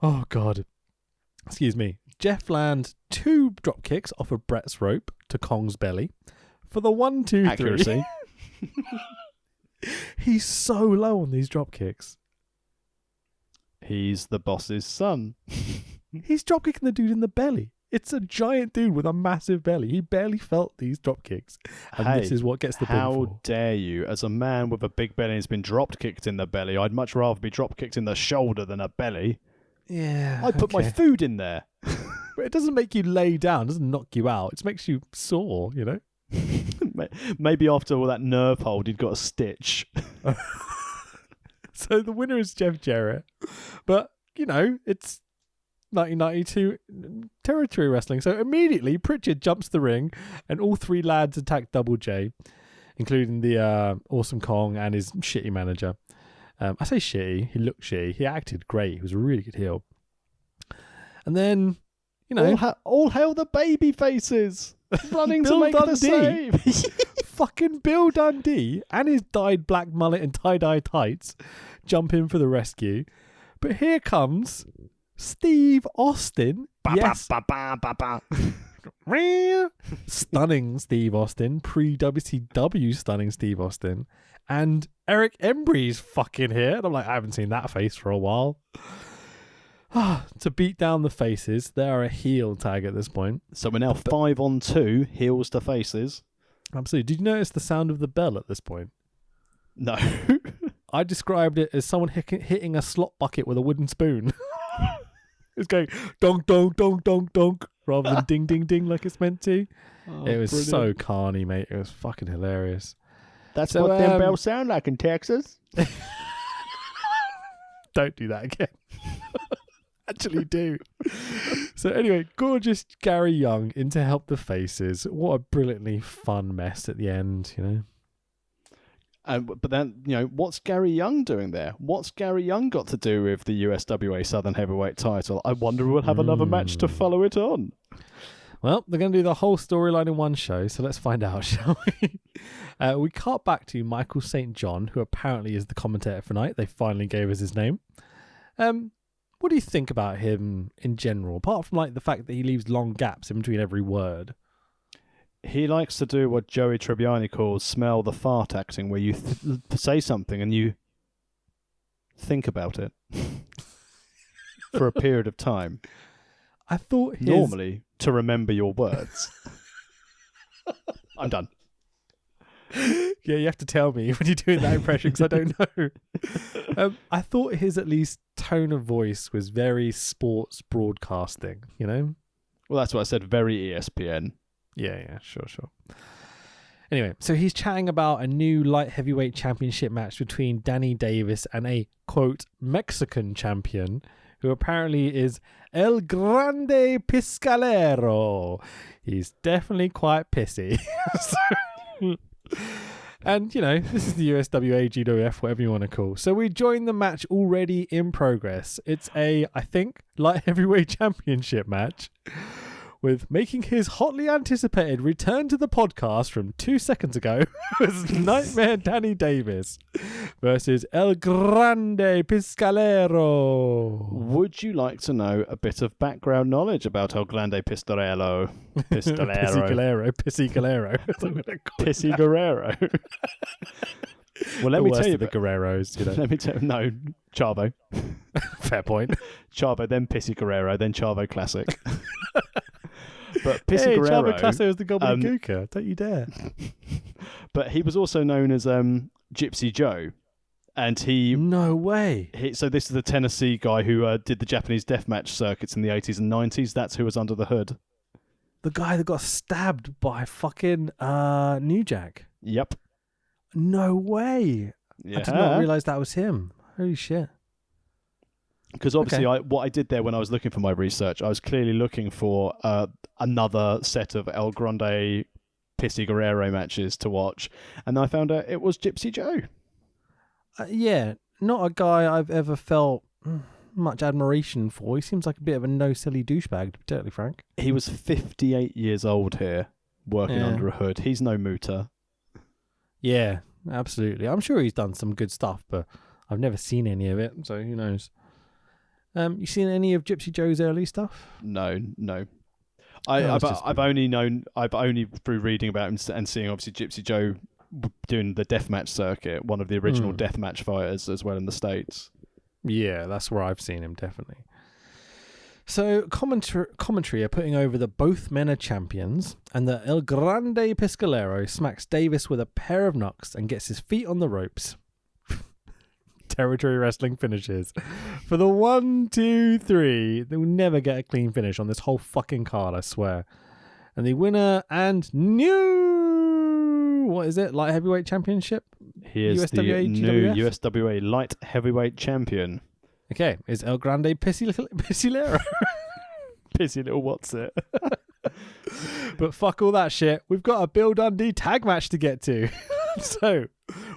Oh, God. Excuse me. Jeff lands 2 drop kicks off of Brett's rope to Kong's belly. For the 1, 2, 3. Accuracy. He's so low on these drop kicks. He's the boss's son. He's drop kicking the dude in the belly. It's a giant dude with a massive belly. He barely felt these drop kicks. And this is what gets the How pinfall. dare you? As a man with a big belly has been drop kicked in the belly, I'd much rather be drop kicked in the shoulder than a belly. Yeah. I'd put my food in there. But it doesn't make you lay down. It doesn't knock you out. It makes you sore, you know? Maybe after all that nerve hold, he'd got a stitch. So the winner is Jeff Jarrett. But, it's 1992 territory wrestling. So immediately Pritchard jumps the ring and all 3 lads attack Double J, including the Awesome Kong and his shitty manager. I say shitty. He looked shitty. He acted great. He was a really good heel. And then, all hail the baby faces running to Bill make the Dundee. save. Fucking Bill Dundee and his dyed black mullet and tie-dye tights jump in for the rescue. But here comes Steve Austin. Yes. Stunning Steve Austin. Pre-WCW stunning Steve Austin. And Eric Embry's fucking here. And I'm like, I haven't seen that face for a while. To beat down the faces, they are a heel tag at this point. So we're now 5-on-2, heels to faces. Absolutely. Did you notice the sound of the bell at this point? No. I described it as someone hitting a slop bucket with a wooden spoon. It's going donk, donk, donk, donk, donk, rather than ding, ding, ding like it's meant to. Oh, it was brilliant. so carny, mate. It was fucking hilarious. That's what them bells sound like in Texas. Don't do that again. Actually do. So anyway, gorgeous Gary Young in to help the faces. What a brilliantly fun mess at the end, But then, what's Gary Young doing there? What's Gary Young got to do with the USWA Southern Heavyweight title? I wonder we'll have another match to follow it on. Well, they're going to do the whole storyline in one show, so let's find out, shall we? We cut back to Michael St. John, who apparently is the commentator for tonight. They finally gave us his name. What do you think about him in general, apart from the fact that he leaves long gaps in between every word? He likes to do what Joey Tribbiani calls smell the fart acting, where you say something and you think about it for a period of time. I thought normally to remember your words. I'm done. Yeah, you have to tell me when you're doing that impression because I don't know. I thought his at least tone of voice was very sports broadcasting, Well, that's what I said, very ESPN. Yeah, sure. Anyway, so he's chatting about a new light heavyweight championship match between Danny Davis and a, quote, Mexican champion, who apparently is El Grande Piscalero. He's definitely quite pissy. And, this is the USWA, GWF, whatever you want to call. So we join the match already in progress. It's a, I think, light heavyweight championship match with making his hotly anticipated return to the podcast from 2 seconds ago was Nightmare Danny Davis versus El Grande Piscalero. Would you like to know a bit of background knowledge about El Grande Pistolero? Piscalero. Pissy Guerrero. Well, let me tell you the Guerreros, Let me tell you. No, Chavo. Fair point. Chavo, then Pissy Guerrero, then Chavo Classic. But Pissy Hey, Guerrero, Chavo Classo is the gobbledygooker. Don't you dare. but he was also known as Gypsy Joe, and he No way. so this is the Tennessee guy who did the Japanese deathmatch circuits in the 80s and 90s. That's who was under the hood. The guy that got stabbed by fucking New Jack. Yep. No way. Yeah. I did not realise that was him. Holy shit. Because obviously, what I did there when I was looking for my research, I was clearly looking for another set of El Grande Pissy Guerrero matches to watch, and I found out it was Gypsy Joe. Yeah, not a guy I've ever felt much admiration for. He seems like a bit of a no-silly douchebag, to be totally frank. He was 58 years old here, working under a hood. He's no mooter. Yeah, absolutely. I'm sure he's done some good stuff, but I've never seen any of it, so who knows. You seen any of Gypsy Joe's early stuff? No. I've only through reading about him and seeing obviously Gypsy Joe doing the deathmatch circuit, one of the original deathmatch fighters as well in the States. Yeah, that's where I've seen him, definitely. So commentary are putting over that both men are champions, and that El Grande Piscolero smacks Davis with a pair of knocks and gets his feet on the ropes. Territory wrestling finishes. For the 1, 2, 3, they will never get a clean finish on this whole fucking card, I swear. And the winner and new, what is it, light heavyweight championship? Here's USWA, the new GWF? USWA light heavyweight champion. Okay, is El Grande Piscolero. Pissy little what's it? But fuck all that shit. We've got a Bill Dundee tag match to get to. So,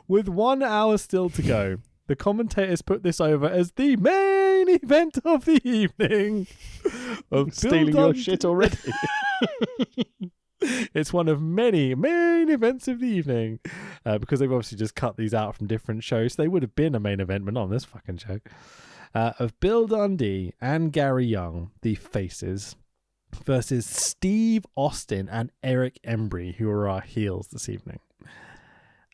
with 1 hour still to go, the commentators put this over as the main event of the evening. Of Stealing your shit already. It's one of many main events of the evening. Because they've obviously just cut these out from different shows. They would have been a main event, but not on this fucking show. Of Bill Dundee and Gary Young, the faces, versus Steve Austin and Eric Embry, who are our heels this evening.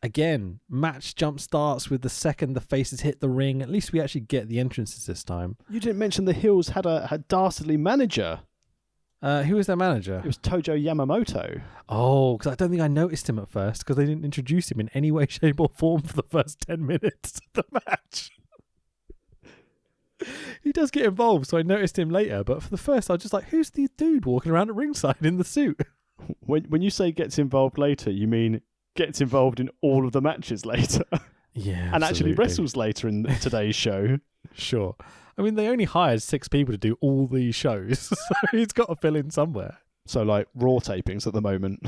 Again, match jump starts with the second the faces hit the ring. At least we actually get the entrances this time. You didn't mention the Hills had a dastardly manager. Who was their manager? It was Tojo Yamamoto. Oh, because I don't think I noticed him at first because they didn't introduce him in any way, shape or form for the first 10 minutes of the match. He does get involved, so I noticed him later. But for the first, I was just like, who's the dude walking around at ringside in the suit? When you say gets involved later, you mean gets involved in all of the matches later. Yeah, and actually wrestles later in today's show. Sure. I mean, they only hired 6 people to do all these shows, so he's got to fill in somewhere. So, like, Raw tapings at the moment.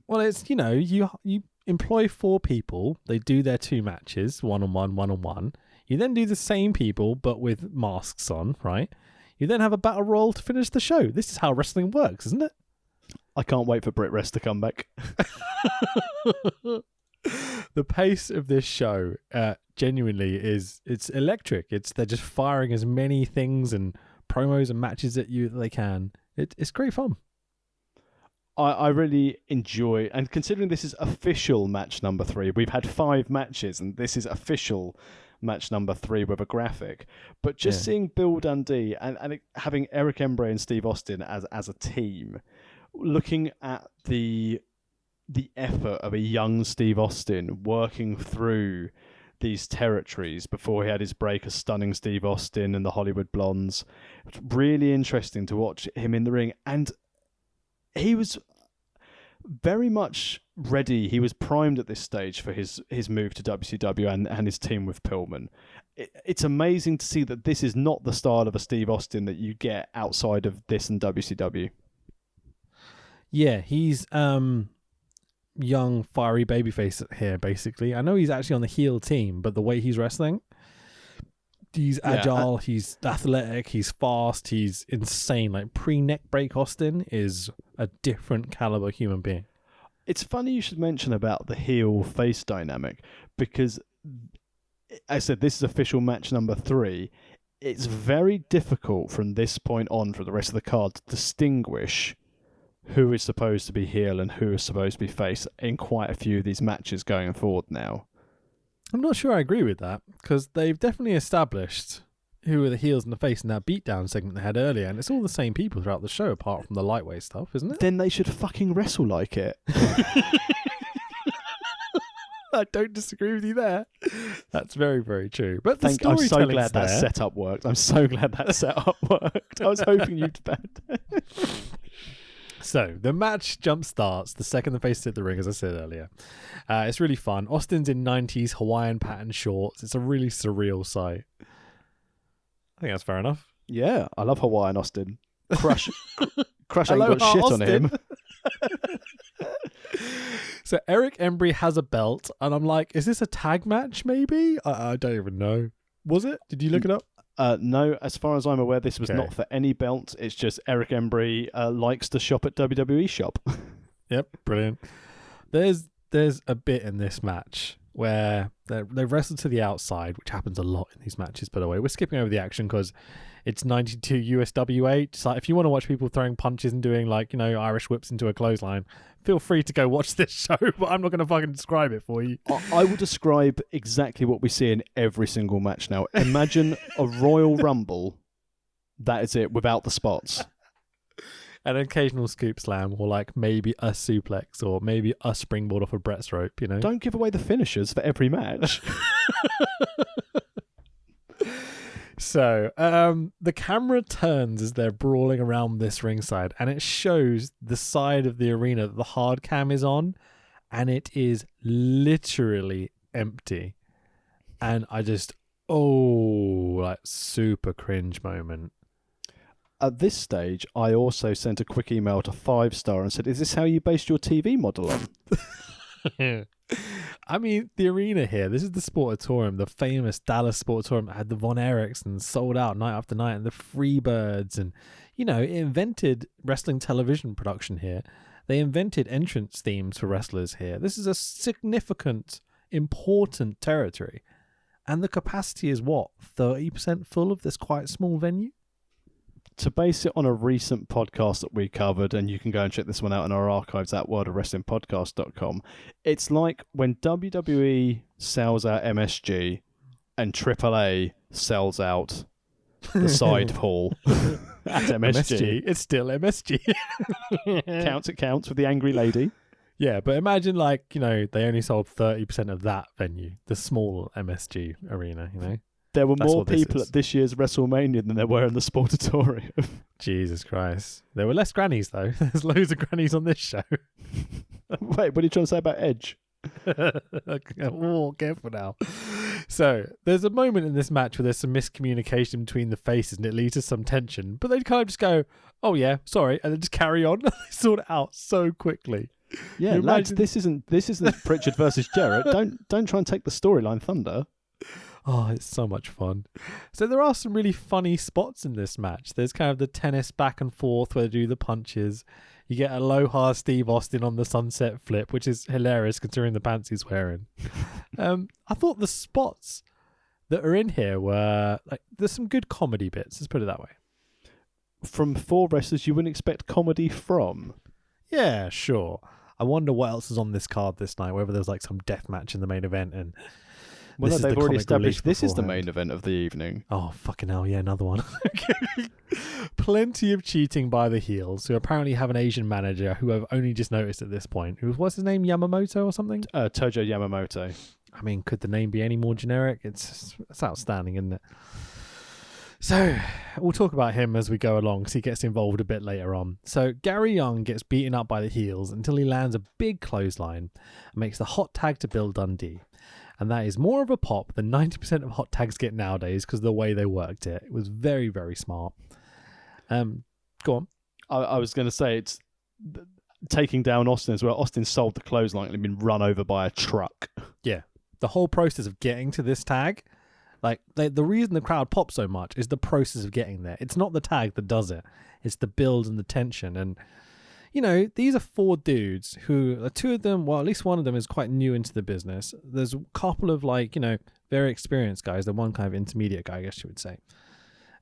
Well, it's, you employ 4 people, they do their 2 matches, one-on-one, one-on-one. You then do the same people, but with masks on, right? You then have a battle royal to finish the show. This is how wrestling works, isn't it? I can't wait for Brit Rest to come back. The pace of this show genuinely it's electric. They're just firing as many things and promos and matches at you that they can. It's great fun. I really enjoy, and considering this is official match number 3, we've had 5 matches and this is official match number 3 with a graphic, but just seeing Bill Dundee and having Eric Embry and Steve Austin as a team, looking at the effort of a young Steve Austin working through these territories before he had his break as Stunning Steve Austin and the Hollywood Blondes. It's really interesting to watch him in the ring, and he was very much ready. He was primed at this stage for his move to WCW and his team with Pillman. It's amazing to see that this is not the style of a Steve Austin that you get outside of this and WCW. Yeah, he's young, fiery babyface here, basically. I know he's actually on the heel team, but the way he's wrestling, he's agile, he's athletic, he's fast, he's insane. Like, pre-neck break Austin is a different caliber human being. It's funny you should mention about the heel-face dynamic, because I said this is official match number 3. It's very difficult from this point on for the rest of the card to distinguish who is supposed to be heel and who is supposed to be face in quite a few of these matches going forward now. I'm not sure I agree with that, because they've definitely established who were the heels and the face in that beatdown segment they had earlier, and it's all the same people throughout the show, apart from the lightweight stuff, isn't it? Then they should fucking wrestle like it. I don't disagree with you there. That's very, very true. But the I'm so storytelling's glad that there. setup worked. I'm so glad that setup worked. I was hoping you'd bet. So the match jump starts the second the faces hit the ring, as I said earlier. It's really fun. Austin's in 90s Hawaiian pattern shorts. It's a really surreal sight. I think that's fair enough. Yeah, I love Hawaiian Austin. Crush ain't Aloha, got shit Austin. on him. So Eric Embry has a belt, and I'm like, is this a tag match maybe? I don't even know. Was it? Did you look it up? No, as far as I'm aware, this was Okay. not for any belt. It's just Eric Embry likes to shop at WWE shop. Yep, brilliant. There's a bit in this match where they wrestle to the outside, which happens a lot in these matches, by the way. We're skipping over the action because it's 92 USWA. Just like, if you want to watch people throwing punches and doing Irish whips into a clothesline, feel free to go watch this show, but I'm not going to fucking describe it for you. I will describe exactly what we see in every single match now. Imagine a Royal Rumble. That is it, without the spots. An occasional scoop slam, or maybe a suplex, or maybe a springboard off a Brett's rope, you know? Don't give away the finishers for every match. So, the camera turns as they're brawling around this ringside, and it shows the side of the arena that the hard cam is on, and it is literally empty. And I just, super cringe moment. At this stage, I also sent a quick email to 5-Star and said, is this how you based your TV model on? I mean, the arena here, this is the Sportatorium, the famous Dallas Sportatorium that had the Von Erichsons sold out night after night, and the Freebirds, and, it invented wrestling television production here. They invented entrance themes for wrestlers here. This is a significant, important territory. And the capacity is what, 30% full of this quite small venue? To base it on a recent podcast that we covered, and you can go and check this one out in our archives at worldofwrestlingpodcast.com, it's like when WWE sells out MSG and AAA sells out the side hall at MSG. It's still MSG. It counts with the angry lady. Yeah, but imagine they only sold 30% of that venue, the small MSG arena, There were That's more what this people is. at this year's WrestleMania than there were in the Sportatorium. Jesus Christ. There were less grannies, though. There's loads of grannies on this show. Wait, what are you trying to say about Edge? Oh, careful now. So, there's a moment in this match where there's some miscommunication between the faces and it leads to some tension, but they kind of just go, oh yeah, sorry, and then just carry on. They sort it out so quickly. Yeah, You lads, imagine- this isn't Pritchard versus Jarrett. Don't try and take the storyline thunder. Oh, it's so much fun. So there are some really funny spots in this match. There's kind of the tennis back and forth where they do the punches. You get Aloha Steve Austin on the sunset flip, which is hilarious considering the pants he's wearing. I thought the spots that are in here were there's some good comedy bits. Let's put it that way. From 4 wrestlers you wouldn't expect comedy from. Yeah, sure. I wonder what else is on this card this night. Whether there's some death match in the main event and. Well, This no, is they've the already comic established relief this is the beforehand. main event of the evening. Oh, fucking hell, yeah, another one. Plenty of cheating by the heels, who apparently have an Asian manager who I've only just noticed at this point. What's his name, Yamamoto or something? Tojo Yamamoto. I mean, could the name be any more generic? It's outstanding, isn't it? So, we'll talk about him as we go along, because he gets involved a bit later on. So, Gary Young gets beaten up by the heels until he lands a big clothesline and makes the hot tag to Bill Dundee. And that is more of a pop than 90% of hot tags get nowadays because of the way they worked it. It was very, very smart. Go on. I was going to say it's taking down Austin as well. Austin sold the clothesline and had been run over by a truck. Yeah. The whole process of getting to this tag, the reason the crowd pops so much is the process of getting there. It's not the tag that does it. It's the build and the tension. And, these are 4 dudes who, 2 of them, well, at least one of them is quite new into the business. There's a couple of very experienced guys. The one kind of intermediate guy, I guess you would say.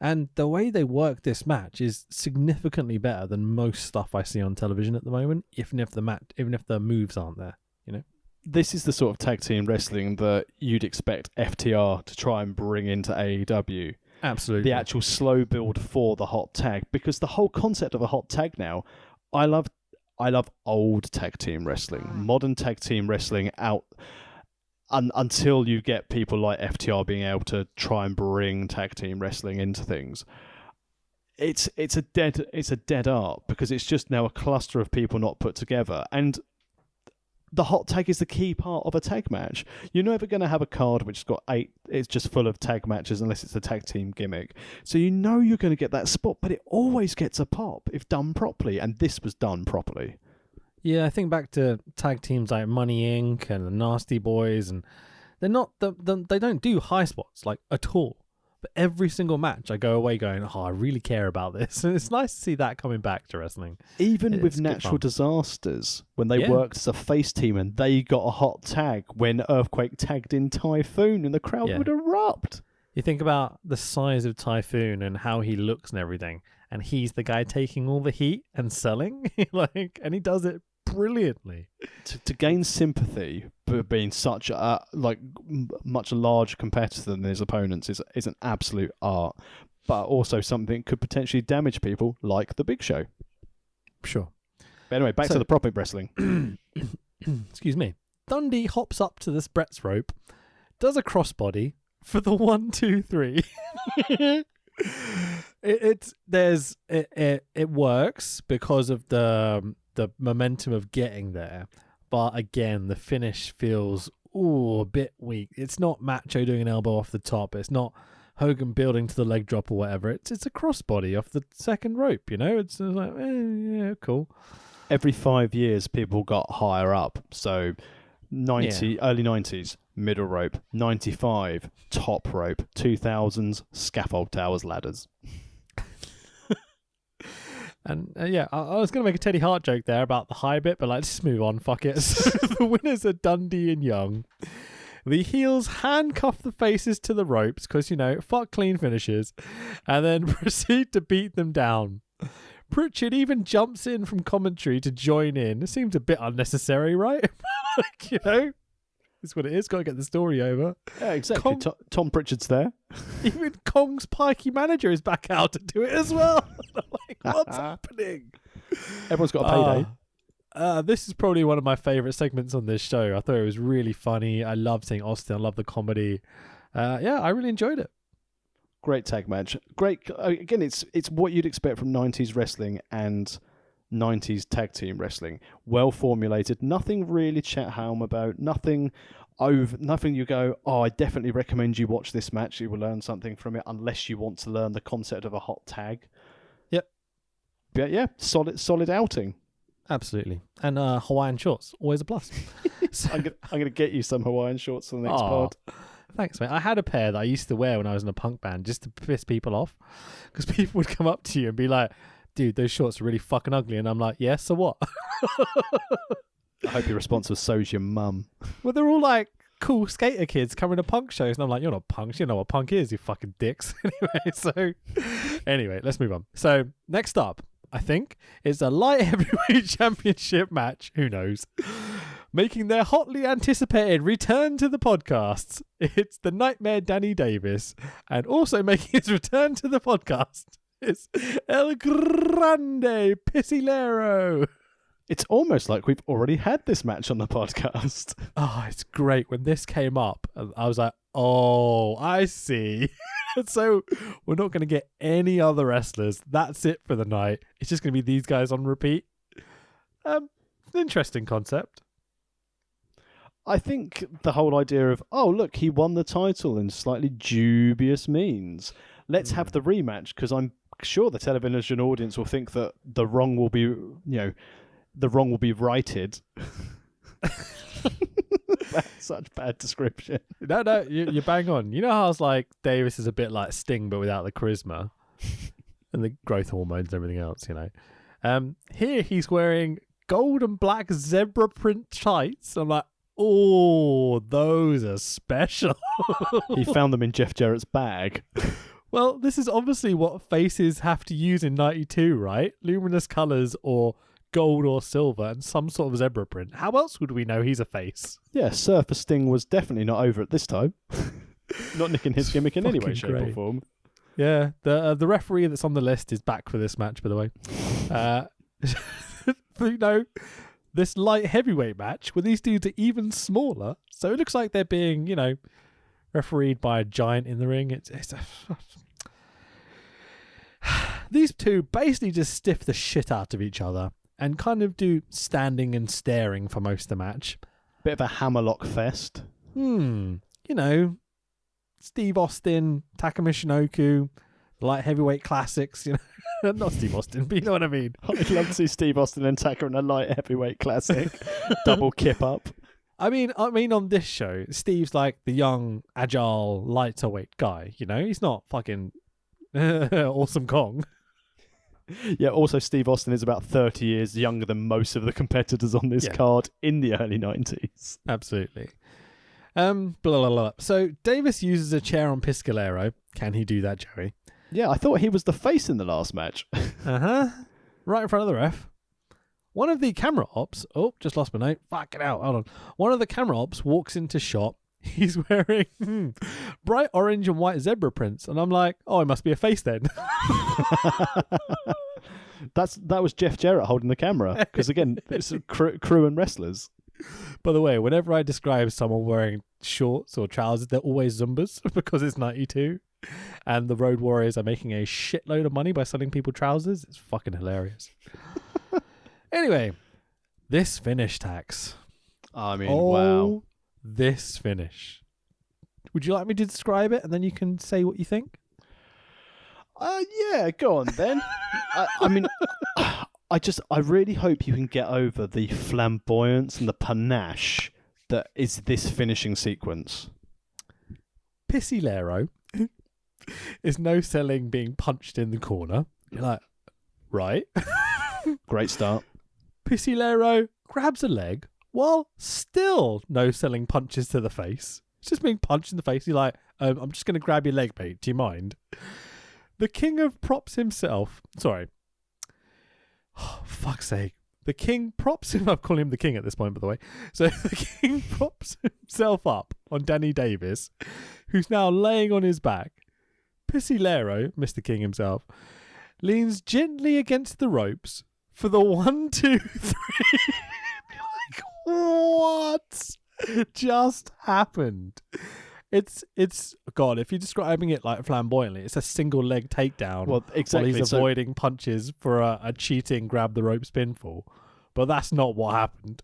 And the way they work this match is significantly better than most stuff I see on television at the moment, even if the moves aren't there, This is the sort of tag team wrestling that you'd expect FTR to try and bring into AEW. Absolutely. the actual slow build for the hot tag, because the whole concept of a hot tag now, I love old tag team wrestling, modern tag team wrestling out until you get people like FTR being able to try and bring tag team wrestling into things. It's a dead art, because it's just now a cluster of people not put together, and the hot tag is the key part of a tag match. You're never going to have a card which has got 8, it's just full of tag matches unless it's a tag team gimmick. So you know you're going to get that spot, but it always gets a pop if done properly, and this was done properly. Yeah, I think back to tag teams like Money Inc. and the Nasty Boys, and they're not they don't do high spots like at all. But every single match, I go away going, "Oh, I really care about this," and it's nice to see that coming back to wrestling. Even with Natural Disasters, when they worked as a face team and they got a hot tag when Earthquake tagged in Typhoon, and the crowd would erupt. You think about the size of Typhoon and how he looks and everything, and he's the guy taking all the heat and selling, and he does it brilliantly. To gain sympathy for being such a much larger competitor than his opponents is an absolute art, but also something that could potentially damage people like the Big Show. Sure. But anyway, back to the proper wrestling. Excuse me. Dundee hops up to this Brett's rope, does a crossbody for the 1, 2, 3. It works because of the momentum of getting there, but again, the finish feels a bit weak. It's not Macho doing an elbow off the top. It's not Hogan building to the leg drop or whatever. It's a crossbody off the second rope. It's like, yeah, cool. Every 5 years, people got higher up. So, early 90s, middle rope. 95, top rope. 2000s, scaffold towers, ladders. And I was going to make a Teddy Hart joke there about the high bit, but let's just move on. Fuck it. So the winners are Dundee and Young. The heels handcuff the faces to the ropes because, fuck clean finishes, and then proceed to beat them down. Pritchard even jumps in from commentary to join in. It seems a bit unnecessary, right? It's what it is. Got to get the story over. Yeah, exactly. Tom Pritchard's there. Even Kong's pikey manager is back out to do it as well. I'm like, what's happening? Everyone's got a payday. This is probably one of my favourite segments on this show. I thought it was really funny. I loved seeing Austin. I love the comedy. I really enjoyed it. Great tag match. Great. Again, it's what you'd expect from 90s wrestling and 90s tag team wrestling. Well formulated. Nothing really chat home about. Nothing you go, oh, I definitely recommend you watch this match. You will learn something from it, unless you want to learn the concept of a hot tag. Yep. But yeah, solid outing. Absolutely. And Hawaiian shorts, always a plus. So, I'm gonna get you some Hawaiian shorts for the next pod. Thanks, mate. I had a pair that I used to wear when I was in a punk band just to piss people off, because people would come up to you and be like, dude, those shorts are really fucking ugly. And I'm like, yeah, so what? I hope your response was, so's your mum. Well, they're all like cool skater kids coming to punk shows. And I'm like, you're not punks. You know what punk is, you fucking dicks. Anyway, let's move on. So next up, I think, is a light heavyweight championship match. Who knows? Making their hotly anticipated return to the podcasts. It's the Nightmare Danny Davis. And also making his return to the podcast is El Grande Pisilero. It's almost like we've already had this match on the podcast. Oh, it's great. When this came up, I was like, oh, I see. So we're not going to get any other wrestlers. That's it for the night. It's just going to be these guys on repeat. Interesting concept. I think the whole idea of, oh, look, he won the title in slightly dubious means. Let's have the rematch, because I'm sure the television audience will think that the wrong will be, the wrong will be righted. That's such bad description. No, you bang on. You know how I was like, Davis is a bit like Sting, but without the charisma and the growth hormones and everything else, Here he's wearing gold and black zebra print tights. I'm like, oh, those are special. He found them in Jeff Jarrett's bag. Well, this is obviously what faces have to use in 92, right? Luminous colours or gold or silver and some sort of zebra print. How else would we know he's a face? Yeah, Surfer Sting was definitely not over at this time. Not nicking his gimmick in any way, shape or form. Yeah, the referee that's on the list is back for this match, by the way. You know, this light heavyweight match where these dudes are even smaller, so it looks like they're being, you know, refereed by a giant in the ring. These two basically just stiff the shit out of each other and kind of do standing and staring for most of the match. Bit of a hammerlock fest. You know, Steve Austin, Taka Michinoku, light heavyweight classics, you know. Not Steve Austin, but you know what I mean. I'd love to see Steve Austin and Taka in a light heavyweight classic. Double kip up. I mean, on this show, Steve's like the young, agile, lighter-weight guy, you know? He's not fucking Awesome Kong. Yeah, also Steve Austin is about 30 years younger than most of the competitors on this card in the early 90s. Absolutely. Blah, blah, blah. So Davis uses a chair on Piscalero. Can he do that, Joey? Yeah, I thought he was the face in the last match. Right in front of the ref. One of the camera ops... Oh, just lost my note. Fuck it out. Hold on. One of the camera ops walks into shot. He's wearing bright orange and white zebra prints. And I'm like, oh, it must be a face then. That was Jeff Jarrett holding the camera. Because again, it's crew and wrestlers. By the way, whenever I describe someone wearing shorts or trousers, they're always Zumbas because it's 92. And the Road Warriors are making a shitload of money by selling people trousers. It's fucking hilarious. Anyway, this finish, Tax. I mean, wow. This finish. Would you like me to describe it and then you can say what you think? Yeah, go on then. I mean, I really hope you can get over the flamboyance and the panache that is this finishing sequence. Piscilero is no selling being punched in the corner. You're like, right. Great start. Piscilero grabs a leg while still no selling punches to the face. It's just being punched in the face. You're like, I'm just going to grab your leg, mate. Do you mind? The king of props himself. Sorry. Oh, fuck's sake. The king props him. I'm calling him the king at this point, by the way. So the king props himself up on Danny Davis, who's now laying on his back. Piscilero, Mr. King himself, leans gently against the ropes for the 1, 2, 3. Like, what just happened? It's God, if you're describing it like flamboyantly, it's a single leg takedown. Well, exactly. While he's avoiding punches for a cheating grab the ropes pinfall. But that's not what happened.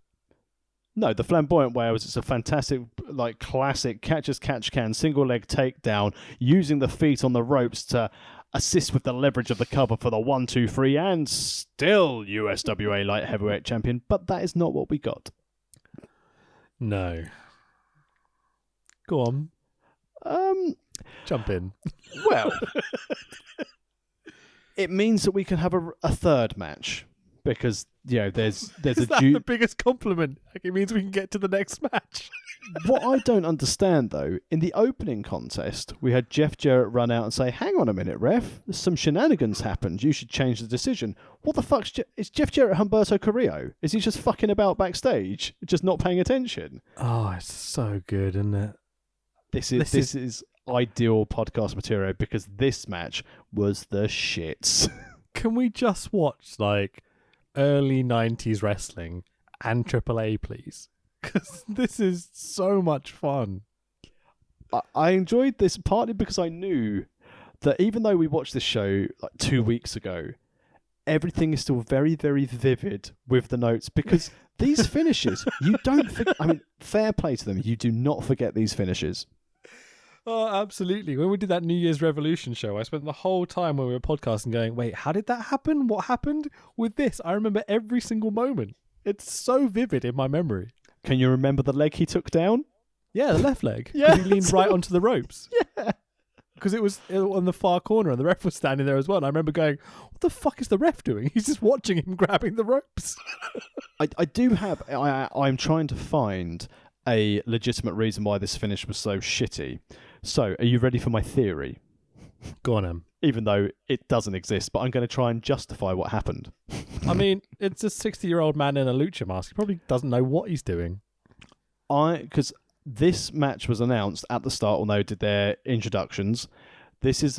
No, the flamboyant way was it's a fantastic, like, classic catch as catch can, single leg takedown, using the feet on the ropes to assist with the leverage of the cover for the 1, 2, 3, and still USWA light heavyweight champion. But that is not what we got. No. Go on. Jump in. Well, it means that we can have a third match. Because, you know, there's Is that the biggest compliment? Like, it means we can get to the next match. What I don't understand, though, in the opening contest, we had Jeff Jarrett run out and say, hang on a minute, ref, some shenanigans happened. You should change the decision. What the fuck's... Is Jeff Jarrett Humberto Carrillo? Is he just fucking about backstage? Just not paying attention? Oh, it's so good, isn't it? This is ideal podcast material because this match was the shits. Can we just watch, like, early 90s wrestling and AAA, please? Because this is so much fun. I enjoyed this partly because I knew that even though we watched this show like 2 weeks ago, everything is still very, very vivid with the notes because these finishes, you don't forget. I mean, fair play to them. You do not forget these finishes. Oh, absolutely. When we did that New Year's Revolution show, I spent the whole time when we were podcasting going, wait, how did that happen? What happened with this? I remember every single moment. It's so vivid in my memory. Can you remember the leg he took down? Yeah, the left leg. Yeah. He leaned right onto the ropes. Yeah. Because it was on the far corner and the ref was standing there as well. And I remember going, what the fuck is the ref doing? He's just watching him grabbing the ropes. I do have... I'm trying to find a legitimate reason why this finish was so shitty. So, are you ready for my theory? Go on, Em. Even though it doesn't exist, but I'm going to try and justify what happened. I mean, it's a 60-year-old man in a lucha mask. He probably doesn't know what he's doing. Because this match was announced at the start when they did their introductions.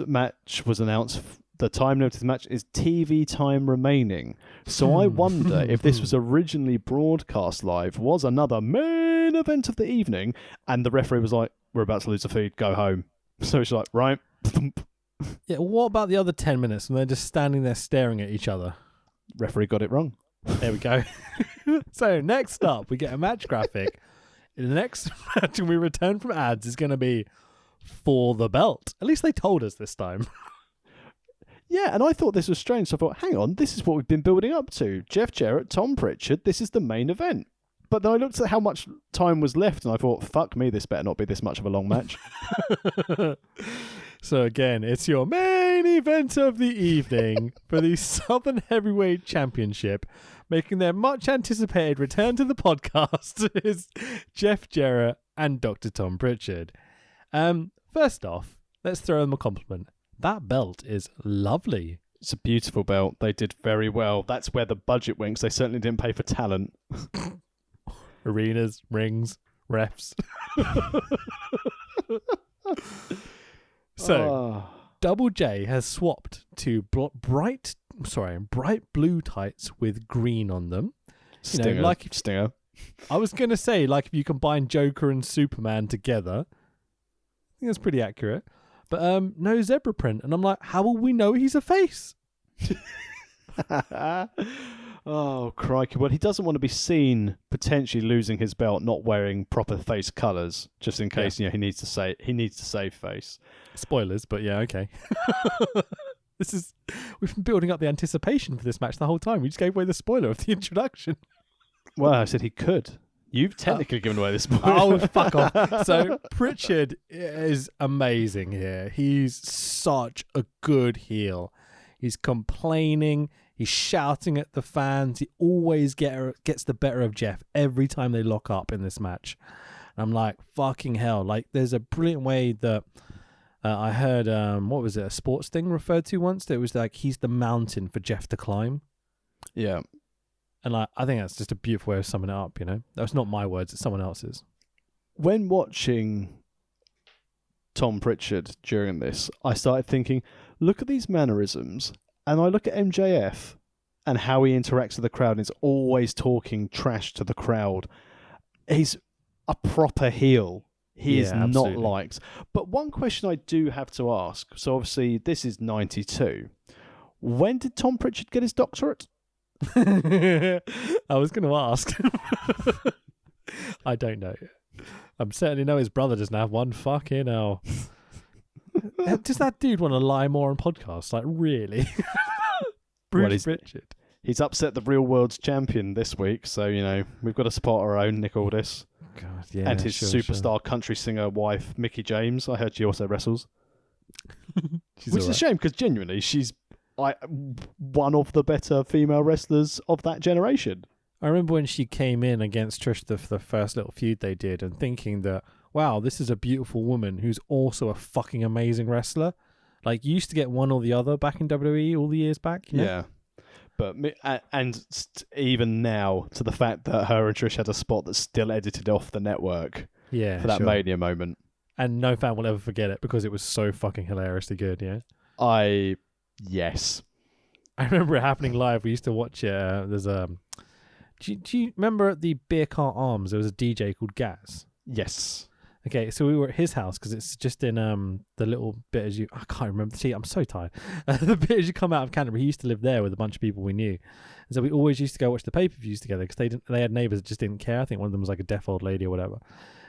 match was announced. The time limit of the match is TV time remaining. So I wonder if this was originally broadcast live, was another main event of the evening, and the referee was like, "We're about to lose the feed, go home." So it's like, right. Yeah, what about the other 10 minutes when they're just standing there staring at each other? Referee got it wrong. There we go. So next up, we get a match graphic. In the next match, when we return from ads, is going to be for the belt. At least they told us this time. Yeah, and I thought this was strange. So I thought, hang on, this is what we've been building up to. Jeff Jarrett, Tom Pritchard, this is the main event. But then I looked at how much time was left, and I thought, fuck me, this better not be this much of a long match. So again, it's your main event of the evening for the Southern Heavyweight Championship. Making their much anticipated return to the podcast is Jeff Jarrett and Dr. Tom Pritchard. First off, let's throw them a compliment. That belt is lovely. It's a beautiful belt. They did very well. That's where the budget went, 'cause they certainly didn't pay for talent. Arenas, rings, refs. So, Double J has swapped to bright blue tights with green on them. Stinger. I was going to say, like, if you combine Joker and Superman together, I think that's pretty accurate. But no zebra print. And I'm like, how will we know he's a face? Oh, crikey. Well, he doesn't want to be seen potentially losing his belt, not wearing proper face colours, just in case he needs to save face. Spoilers, but yeah, okay. We've been building up the anticipation for this match the whole time. We just gave away the spoiler of the introduction. Well, I said he could. You've technically given away the spoiler. Oh, fuck off. So Pritchard is amazing here. He's such a good heel. He's complaining. He's shouting at the fans. He always gets the better of Jeff every time they lock up in this match. And I'm like, fucking hell. Like, there's a brilliant way that I heard, what was it, a sports thing referred to once? That it was like, he's the mountain for Jeff to climb. Yeah. And like, I think that's just a beautiful way of summing it up, you know? That's not my words, it's someone else's. When watching Tom Pritchard during this, I started thinking, look at these mannerisms. And I look at MJF and how he interacts with the crowd and is always talking trash to the crowd. He's a proper heel. He is absolutely not liked. But one question I do have to ask, so obviously this is 92. When did Tom Pritchard get his doctorate? I was going to ask. I don't know. I certainly know his brother doesn't have one. Fucking hell. Does that dude want to lie more on podcasts? Like, really? Bruce Pritchard. He's upset the real world's champion this week, so, we've got to support our own Nick Aldis. God, yeah, and his superstar country singer wife, Mickey James. I heard she also wrestles. Which is a shame, because genuinely, she's one of the better female wrestlers of that generation. I remember when she came in against Trish, the first little feud they did, and thinking that, wow, this is a beautiful woman who's also a fucking amazing wrestler. Like, you used to get one or the other back in WWE all the years back. You know? Yeah. But even now, to the fact that her and Trish had a spot that's still edited off the network for that Mania moment. And no fan will ever forget it because it was so fucking hilariously good, yeah? Yes. I remember it happening live. We used to watch it. Do you remember at the Beer Cart Arms, there was a DJ called Gaz? Yes. Okay, so we were at his house because it's just in the little bit as I can't remember. See, I'm so tired. The bit as you come out of Canterbury, he used to live there with a bunch of people we knew. And so we always used to go watch the pay-per-views together because they had neighbours that just didn't care. I think one of them was like a deaf old lady or whatever.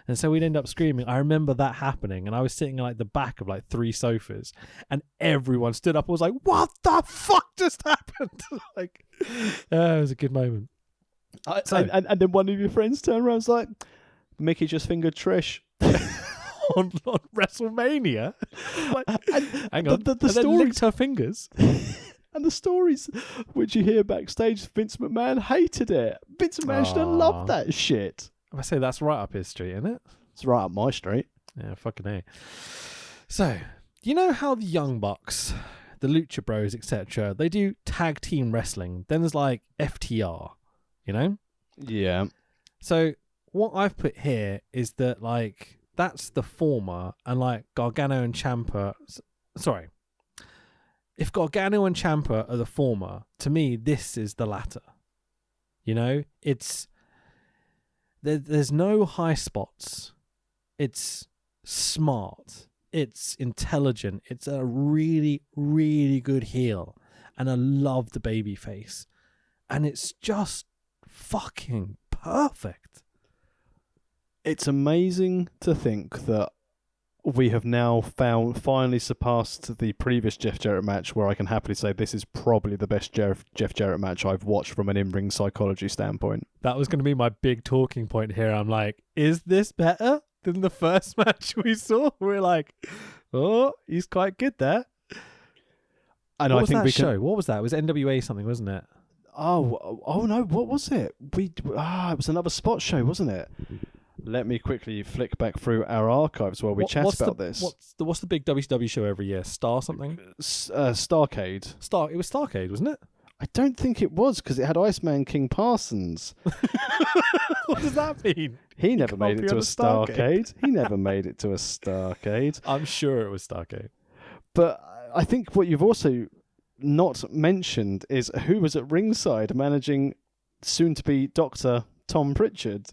And so we'd end up screaming. I remember that happening, and I was sitting in like the back of like 3 sofas, and everyone stood up and was like, "What the fuck just happened?" Like, it was a good moment. And then one of your friends turned around and was like, "Mickey just fingered Trish." on WrestleMania. Like, hang on. The and stories, then licked her fingers. And the stories which you hear backstage, Vince McMahon hated it. Vince McMahon should have loved that shit. I say that's right up his street, isn't it? It's right up my street. Yeah, fucking A. So, you know how the Young Bucks, the Lucha Bros, etc., they do tag team wrestling. Then there's like FTR, you know? Yeah. So what I've put here is that, like, that's the former, and like Gargano and Ciampa sorry. If Gargano and Ciampa are the former, to me, this is the latter. You know, there's no high spots. It's smart. It's intelligent. It's a really, really good heel. And I love the babyface. And it's just fucking perfect. It's amazing to think that we have now finally surpassed the previous Jeff Jarrett match, where I can happily say this is probably the best Jeff Jarrett match I've watched from an in-ring psychology standpoint. That was going to be my big talking point here. I'm like, is this better than the first match we saw? We're like, oh, he's quite good there. And what I was think that we show? can... What was that? It was NWA something, wasn't it? Oh no, what was it? It was another spot show, wasn't it? Let me quickly flick back through our archives while we chat about this. What's the big WCW show every year? Star something? Starcade. It was Starcade, wasn't it? I don't think it was, because it had Iceman King Parsons. What does that mean? He never made it to a Starcade. He never made it to a Starcade. I'm sure it was Starcade. But I think what you've also not mentioned is who was at ringside managing soon-to-be Dr. Tom Pritchard.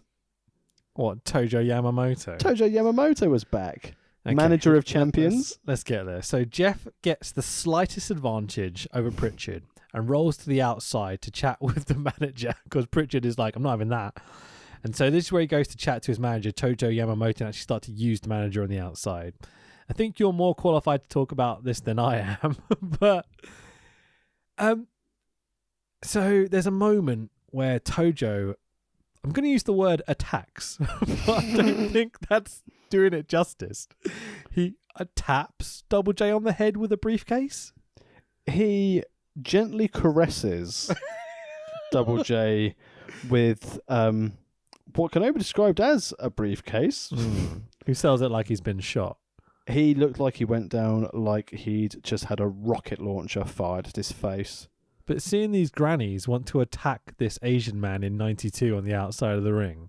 What, Tojo Yamamoto? Tojo Yamamoto was back. Okay. Manager of champions. Let's get there. So Jeff gets the slightest advantage over Pritchard and rolls to the outside to chat with the manager, because Pritchard is like, I'm not having that. And so this is where he goes to chat to his manager, Tojo Yamamoto, and actually start to use the manager on the outside. I think you're more qualified to talk about this than I am. But so there's a moment where Tojo, I'm going to use the word attacks, but I don't think that's doing it justice. He taps Double J on the head with a briefcase. He gently caresses Double J with what can only be described as a briefcase. Who sells it like he's been shot. He looked like he went down like he'd just had a rocket launcher fired at his face. But seeing these grannies want to attack this Asian man in 92 on the outside of the ring,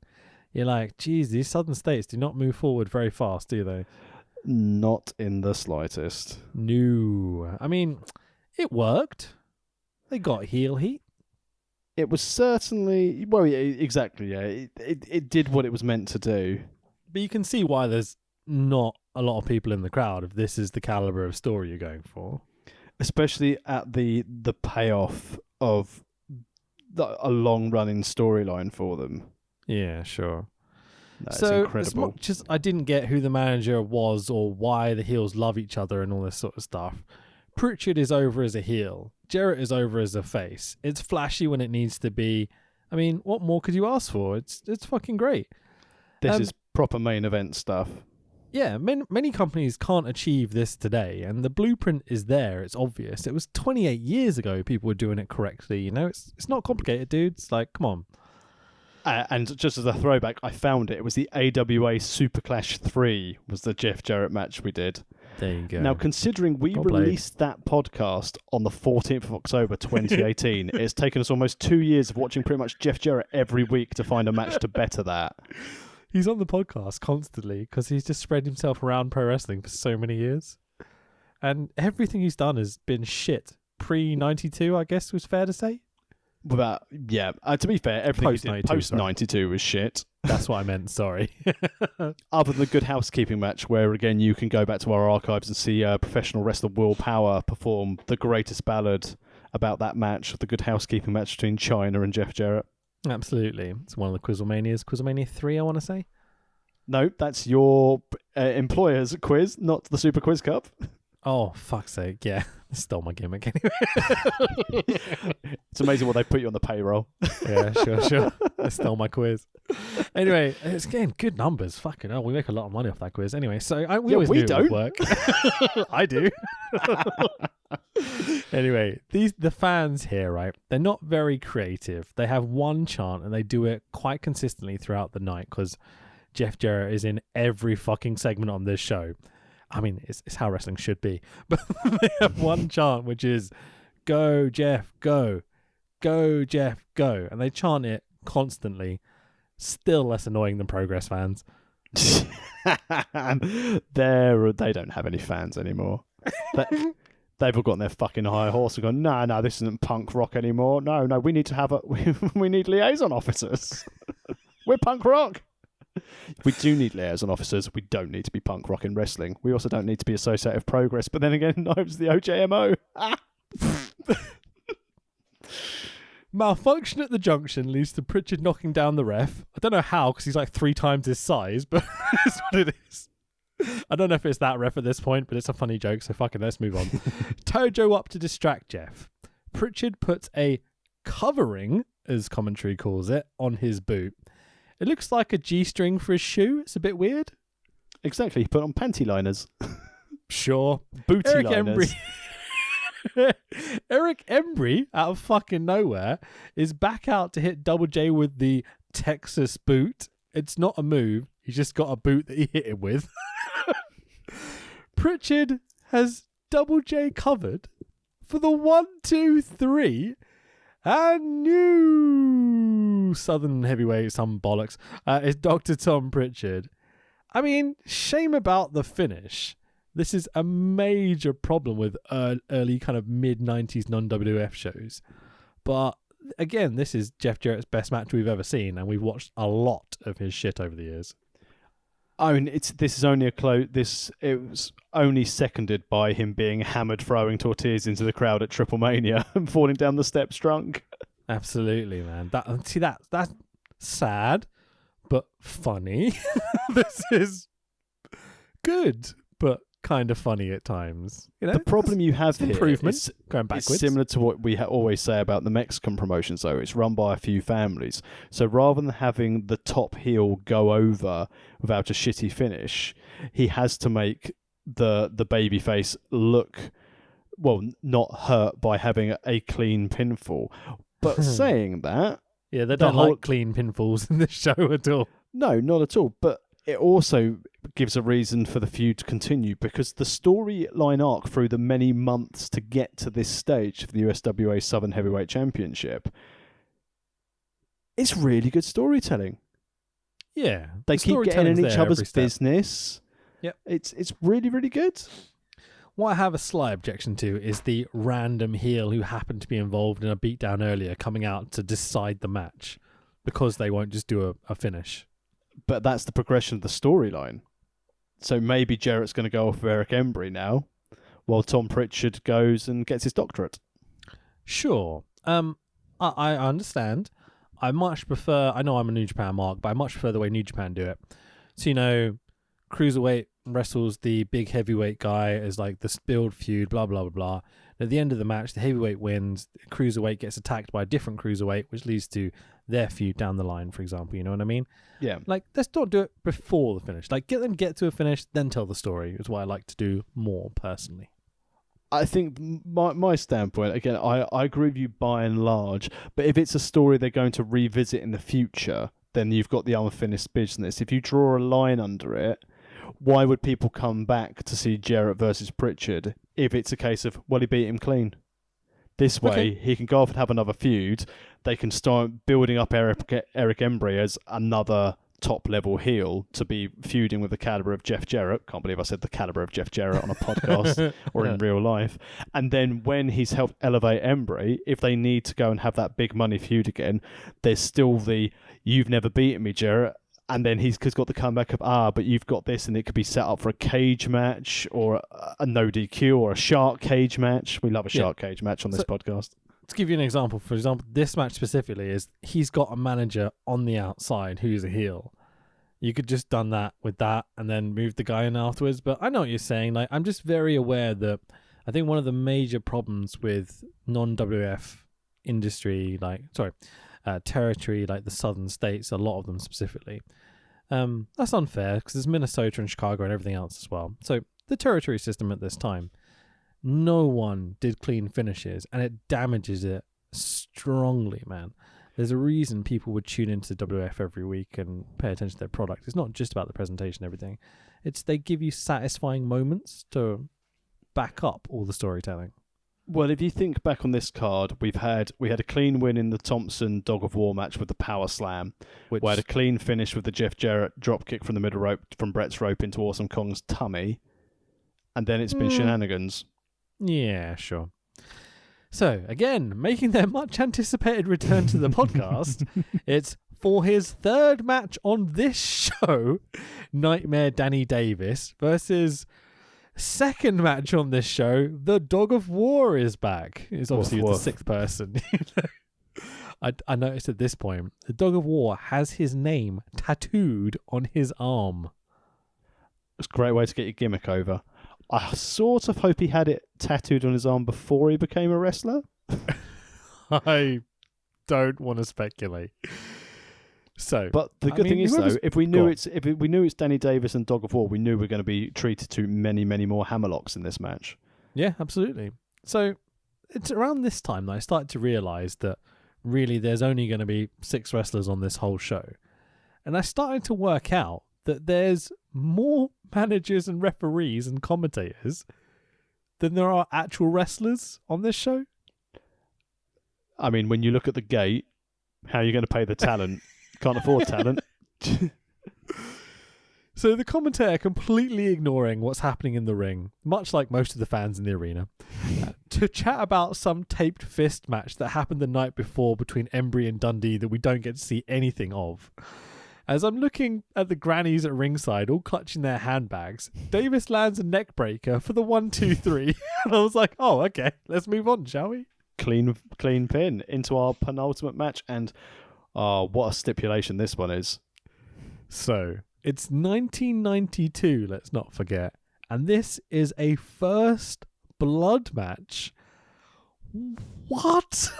you're like, geez, these southern states do not move forward very fast, do they? Not in the slightest. No. I mean, it worked. They got heel heat. It was certainly... Well, yeah, exactly, yeah. It did what it was meant to do. But you can see why there's not a lot of people in the crowd if this is the caliber of story you're going for. Especially at the payoff of a long-running storyline for them. Yeah, sure. No, so, it's incredible. as much as I didn't get who the manager was or why the heels love each other and all this sort of stuff, Pritchard is over as a heel. Jarrett is over as a face. It's flashy when it needs to be. I mean, what more could you ask for? It's fucking great. This is proper main event stuff. Yeah, many companies can't achieve this today, and the blueprint is there. It's obvious. It was 28 years ago people were doing it correctly. You know, it's not complicated, dudes. Like, come on. And just as a throwback, I found it. It was the AWA Super Clash 3 was the Jeff Jarrett match we did. There you go. Now, considering we released that podcast on the 14th of October 2018, it's taken us almost 2 years of watching pretty much Jeff Jarrett every week to find a match to better that. He's on the podcast constantly because he's just spread himself around pro wrestling for so many years. And everything he's done has been shit. Pre-92, I guess was fair to say. Without, yeah, to be fair, everything post-92 was shit. That's what I meant, sorry. Other than the Good Housekeeping match, where again you can go back to our archives and see professional wrestler Will Power perform the greatest ballad about that match, the Good Housekeeping match between Chyna and Jeff Jarrett. Absolutely. It's one of the Quizlemanias. Quizlemania 3, I want to say. No, that's your employer's quiz, not the Super Quiz Cup. Oh, fuck's sake. Yeah. Stole my gimmick anyway. It's amazing what they put you on the payroll. Yeah, sure. They stole my quiz. Anyway, it's again good numbers. Fucking hell, we make a lot of money off that quiz. Anyway, so we always knew it would work. I do. Anyway, the fans here, right? They're not very creative. They have one chant and they do it quite consistently throughout the night because Jeff Jarrett is in every fucking segment on this show. I mean, it's how wrestling should be. But they have one chant, which is, go, Jeff, go. Go, Jeff, go. And they chant it constantly. Still less annoying than Progress fans. They don't have any fans anymore. They've all gotten their fucking high horse and gone, no, this isn't punk rock anymore. No, we need to have we need liaison officers. We're punk rock. We do need liaison officers. We don't need to be punk rock in wrestling. We also don't need to be Associated with Progress. But then again, no, it's the OJMO. Malfunction at the junction leads to Pritchard knocking down the ref. I don't know how, because he's like 3 times his size, but it's what it is. I don't know if it's that ref at this point, but it's a funny joke, so fucking let's move on. Tojo up to distract Jeff. Pritchard puts a covering, as commentary calls it, on his boot. It looks like a G-string for his shoe. It's a bit weird. Exactly. He put on panty liners. Sure. Booty Eric liners. Eric Embry, out of fucking nowhere, is back out to hit Double J with the Texas boot. It's not a move. He's just got a boot that he hit him with. Pritchard has Double J covered for the 1, 2, 3, and new Southern heavyweight, some bollocks, is Dr. Tom Pritchard. I mean, shame about the finish. This is a major problem with early kind of mid-90s non-WWF shows. But again, this is Jeff Jarrett's best match we've ever seen, and we've watched a lot of his shit over the years. I mean, this is only it was only seconded by him being hammered throwing tortillas into the crowd at Triple Mania and falling down the steps drunk. Absolutely, man. That's sad, but funny. This is good, but kind of funny at times. You know, the problem you have here is going backwards. It's similar to what we always say about the Mexican promotions, though. It's run by a few families. So rather than having the top heel go over without a shitty finish, he has to make the babyface look, well, not hurt by having a clean pinfall. But saying that... Yeah, they don't like clean pinfalls in this show at all. No, not at all. But it also gives a reason for the feud to continue, because the storyline arc through the many months to get to this stage of the USWA Southern Heavyweight Championship is really good storytelling. Yeah. They keep getting in each other's business. Yep. It's really, really good. What I have a slight objection to is the random heel who happened to be involved in a beatdown earlier coming out to decide the match because they won't just do a finish. But that's the progression of the storyline. So maybe Jarrett's going to go off with Eric Embry now, while Tom Pritchard goes and gets his doctorate. Sure. I understand. I much prefer... I know I'm a New Japan mark, but I much prefer the way New Japan do it. So, you know, Cruiserweight wrestles the big heavyweight guy as like the build feud, blah, blah, blah, blah. At the end of the match, the heavyweight wins. The Cruiserweight gets attacked by a different Cruiserweight, which leads to their feud down the line, for example. You know what I mean? Yeah. Like, let's not do it before the finish. Like, get to a finish, then tell the story is what I like to do more personally. I think my standpoint, again, I agree with you by and large, but if it's a story they're going to revisit in the future, then you've got the unfinished business. If you draw a line under it, why would people come back to see Jarrett versus Pritchard if it's a case of, well, he beat him clean? This way, he can go off and have another feud. They can start building up Eric Embry as another top-level heel to be feuding with the caliber of Jeff Jarrett. Can't believe I said the caliber of Jeff Jarrett on a podcast or in real life. And then when he's helped elevate Embry, if they need to go and have that big money feud again, there's still the, you've never beaten me, Jarrett. And then he's got the comeback of, but you've got this, and it could be set up for a cage match or a no DQ or a shark cage match. We love a shark cage match on this podcast. To give you an example, for example, this match specifically is he's got a manager on the outside who's a heel. You could just done that with that and then move the guy in afterwards. But I know what you're saying. Like, I'm just very aware that I think one of the major problems with non-WF industry, territory, like the southern states, a lot of them specifically, that's unfair because there's Minnesota and Chicago and everything else as well. So the territory system at this time, no one did clean finishes, and it damages it strongly, man. There's a reason people would tune into the WF every week and pay attention to their product. It's not just about the presentation and everything. It's they give you satisfying moments to back up all the storytelling. Well, if you think back on this card, we had a clean win in the Thompson Dog of War match with the power slam. We had a clean finish with the Jeff Jarrett drop kick from the middle rope from Brett's rope into Awesome Kong's tummy. and then it's been shenanigans. Yeah, sure. So, again, making their much anticipated return to the podcast, it's for his third match on this show, Nightmare Danny Davis versus second match on this show, the Dog of War is back. It's obviously the sixth person. I noticed at this point, the Dog of War has his name tattooed on his arm. It's a great way to get your gimmick over. I sort of hope he had it tattooed on his arm before he became a wrestler. I don't want to speculate. So, but the good thing is though, if we knew it's Danny Davis and Dog of War, we knew we were going to be treated to many, many more hammerlocks in this match. Yeah, absolutely. So it's around this time that I started to realise that really there's only going to be 6 wrestlers on this whole show, and I started to work out that there's more managers and referees and commentators than there are actual wrestlers on this show. I mean, when you look at the gate, how are you going to pay the talent? Can't afford talent. So the commentator completely ignoring what's happening in the ring, much like most of the fans in the arena, to chat about some taped fist match that happened the night before between Embry and Dundee that we don't get to see anything of. As I'm looking at the grannies at ringside, all clutching their handbags, Davis lands a neck breaker for the 1, 2, 3. And I was like, oh, okay, let's move on, shall we? Clean pin into our penultimate match, and what a stipulation this one is. So, it's 1992, let's not forget. And this is a first blood match. What?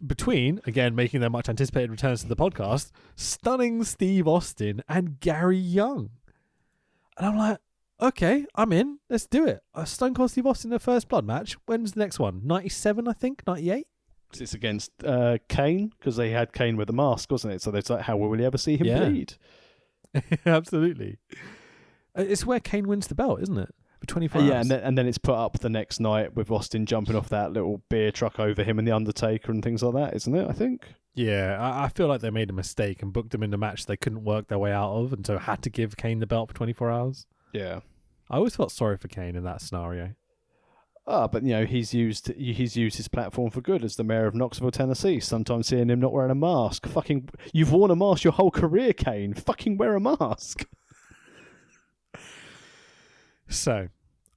Between, again, making their much anticipated returns to the podcast, Stunning Steve Austin and Gary Young. And I'm like, okay, I'm in. Let's do it. Stone Cold Steve Austin in the first blood match. When's the next one? 97, I think? 98? It's against Kane, because they had Kane with a mask, wasn't it? So it's like, how will we ever see him bleed? Absolutely. It's where Kane wins the belt, isn't it? For 24 hours. Yeah, and then it's put up the next night with Austin jumping off that little beer truck over him and the Undertaker and things like that, isn't it? I think. Yeah, I feel like they made a mistake and booked him in a match they couldn't work their way out of, and so had to give Kane the belt for 24 hours. Yeah. I always felt sorry for Kane in that scenario. But he's used his platform for good as the mayor of Knoxville, Tennessee. Sometimes seeing him not wearing a mask. Fucking, you've worn a mask your whole career, Kane. Fucking wear a mask. So,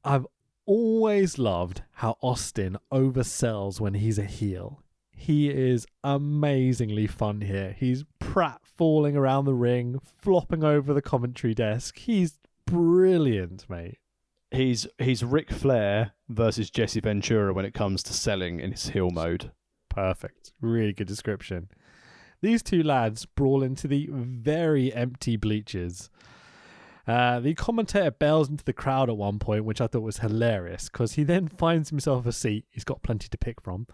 I've always loved how Austin oversells when he's a heel. He is amazingly fun here. He's pratfalling around the ring, flopping over the commentary desk. He's brilliant, mate. He's Ric Flair versus Jesse Ventura when it comes to selling in his heel mode. Perfect. Really good description. These two lads brawl into the very empty bleachers. The commentator bails into the crowd at one point, which I thought was hilarious, because he then finds himself a seat. He's got plenty to pick from.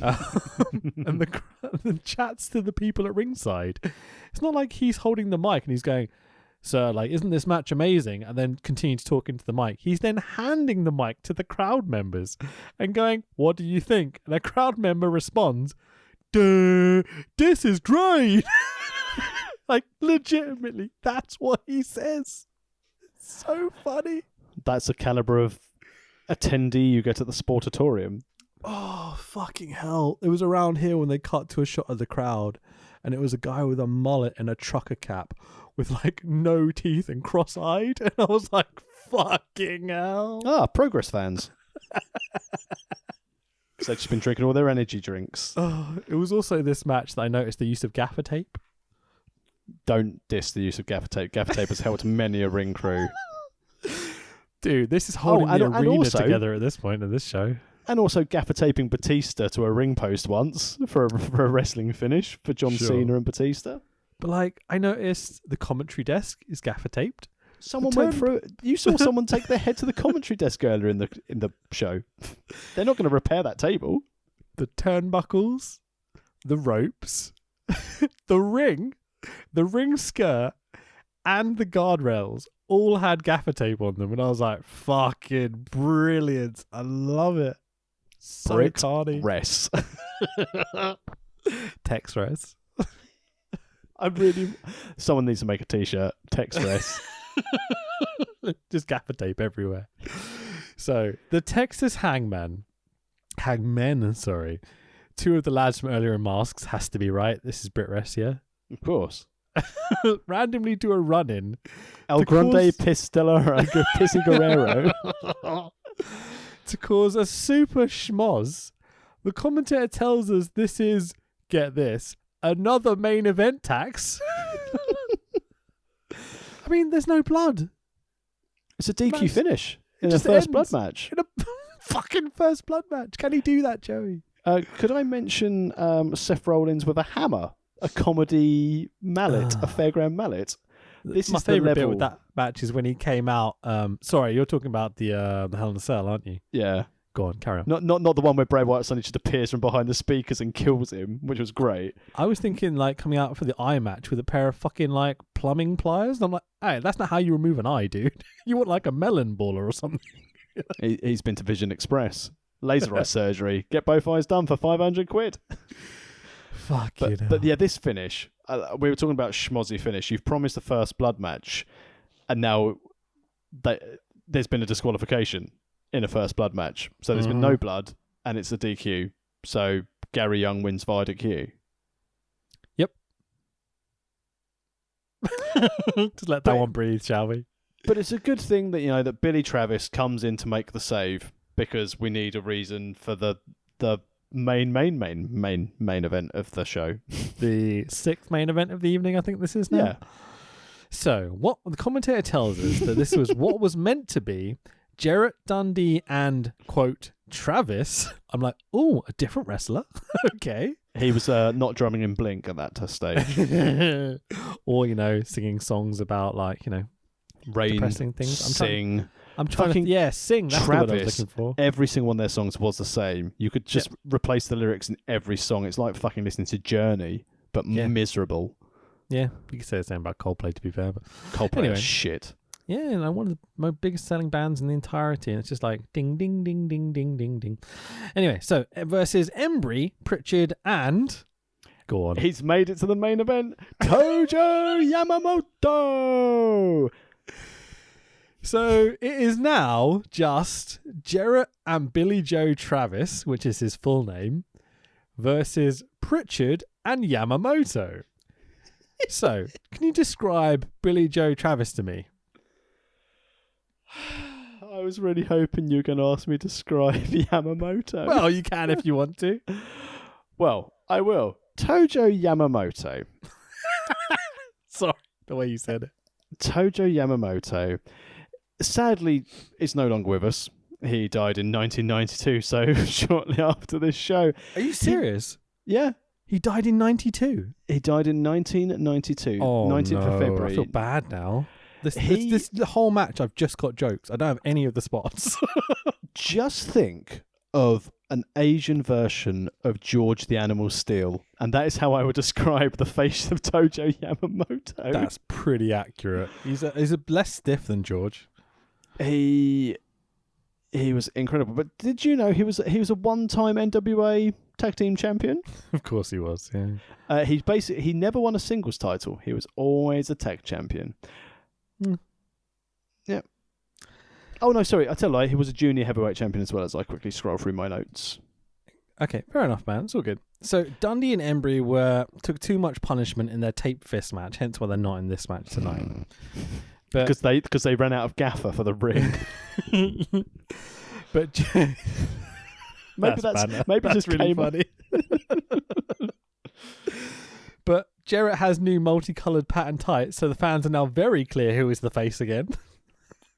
And the chats to the people at ringside. It's not like he's holding the mic and he's going, "Sir, isn't this match amazing?" And then continue to talk into the mic. He's then handing the mic to the crowd members and going, "What do you think?" And a crowd member responds, "Duh, this is great." Legitimately, that's what he says. It's so funny. That's the caliber of attendee you get at the Sportatorium. Oh, fucking hell. It was around here when they cut to a shot of the crowd, and it was a guy with a mullet and a trucker cap with no teeth and cross-eyed, and I was like, fucking hell. Progress fans. So they've just been drinking all their energy drinks. Oh, it was also this match that I noticed the use of gaffer tape. Don't diss the use of gaffer tape. Gaffer tape has helped many a ring crew. Dude, this is holding the arena also, together at this point of this show. And also gaffer taping Batista to a ring post once for a wrestling finish for John Cena and Batista. But I noticed the commentary desk is gaffer taped. Someone went through it. You saw someone take their head to the commentary desk earlier in the show. They're not going to repair that table. The turnbuckles, the ropes, the ring skirt, and the guardrails all had gaffer tape on them, and I was like, fucking brilliant. I love it. So Brit cardy. Rest. Tex Res. Someone needs to make a t-shirt. Tex Rest. Just gaffer tape everywhere. So the Texas Hangmen, sorry. Two of the lads from earlier in Masks has to be right. This is Brit Rest, yeah? Of course. Randomly do a run-in. El Grande Pissy Guerrero. To cause a super schmoz. The commentator tells us this is, get this, another main event tax. I mean, there's no blood. It's a DQ finish in a just first ends. blood match. In a fucking first blood match. Can he do that, Joey? Could I mention Seth Rollins with a hammer? A comedy mallet, a fairground mallet. This My is the favourite bit level. with that match is when he came out. Sorry, you're talking about the Hell in a Cell, aren't you? Yeah. Go on, carry on. Not the one where Bray Wyatt suddenly just appears from behind the speakers and kills him, which was great. I was thinking like coming out for the eye match with a pair of fucking like plumbing pliers. And I'm like, hey, that's not how you remove an eye, dude. You want like a melon baller or something. He's been to Vision Express. Laser eye surgery. Get both eyes done for 500 quid. Fuck you know. But yeah, this finish, we were talking about schmozzy finish. You've promised the first blood match, and now there's been a disqualification in a first blood match. So there's been no blood, and it's a DQ. So Gary Young wins via DQ. Yep. Just let that one breathe, shall we? But it's a good thing that that Billy Travis comes in to make the save, because we need a reason for the main event of the show. The sixth main event of the evening, I think this is now. Yeah. So what the commentator tells us that this was what was meant to be Jarrett Dundee and, quote, Travis. I'm like, oh, a different wrestler. Okay. He was not drumming in Blink at that stage. Or, singing songs about, like, Rain, depressing things. sing. I'm trying to, sing. That's Travis, what I was looking for. Every single one of their songs was the same. You could just replace the lyrics in every song. It's like fucking listening to Journey, but miserable. Yeah, you could say the same about Coldplay, to be fair. But Coldplay is shit. Yeah, one of the most biggest selling bands in the entirety, and it's just like ding, ding, ding, ding, ding, ding, ding. Anyway, so versus Embry, Pritchard, and go on. He's made it to the main event. Tojo Yamamoto. So it is now just Jarrett and Billy Joe Travis, which is his full name, versus Pritchard and Yamamoto. So, can you describe Billy Joe Travis to me? I was really hoping you were going to ask me to describe Yamamoto. Well, you can if you want to. Well, I will. Tojo Yamamoto. Sorry, the way you said it. Tojo Yamamoto. Sadly, is no longer with us. He died in 1992, so shortly after this show. Are you serious? Yeah. He died in 92? He died in 1992, Oh, 19th of February. I feel bad now. This the whole match, I've just got jokes. I don't have any of the spots. Just think of an Asian version of George the Animal Steel, and that is how I would describe the face of Tojo Yamamoto. That's pretty accurate. He's a less stiff than George. He was incredible. But did you know he was a one-time NWA tag team champion? Of course he was. Yeah. He never won a singles title. He was always a tag champion. Yeah. Oh no, sorry. I tell a lie. He was a junior heavyweight champion as well. As I quickly scroll through my notes. Okay, fair enough, man. It's all good. So Dundee and Embry took too much punishment in their tape fist match, hence why they're not in this match tonight. Because they ran out of gaffer for the ring. But maybe that's just really came funny. But Jarrett has new multicolored pattern tights, so the fans are now very clear who is the face again.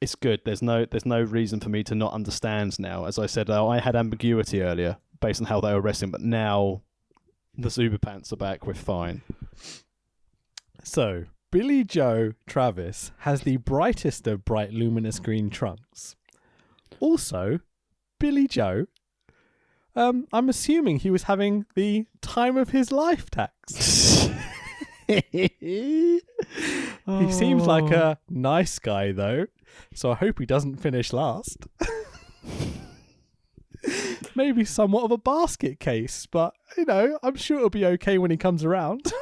It's good. There's no reason for me to not understand now. As I said, I had ambiguity earlier based on how they were wrestling, but now the super pants are back. We're fine. So Billy Joe Travis has the brightest of bright luminous green trunks. Also, Billy Joe, I'm assuming he was having the time of his life tax. He seems like a nice guy, though, so I hope he doesn't finish last. Maybe somewhat of a basket case, but, I'm sure it'll be okay when he comes around.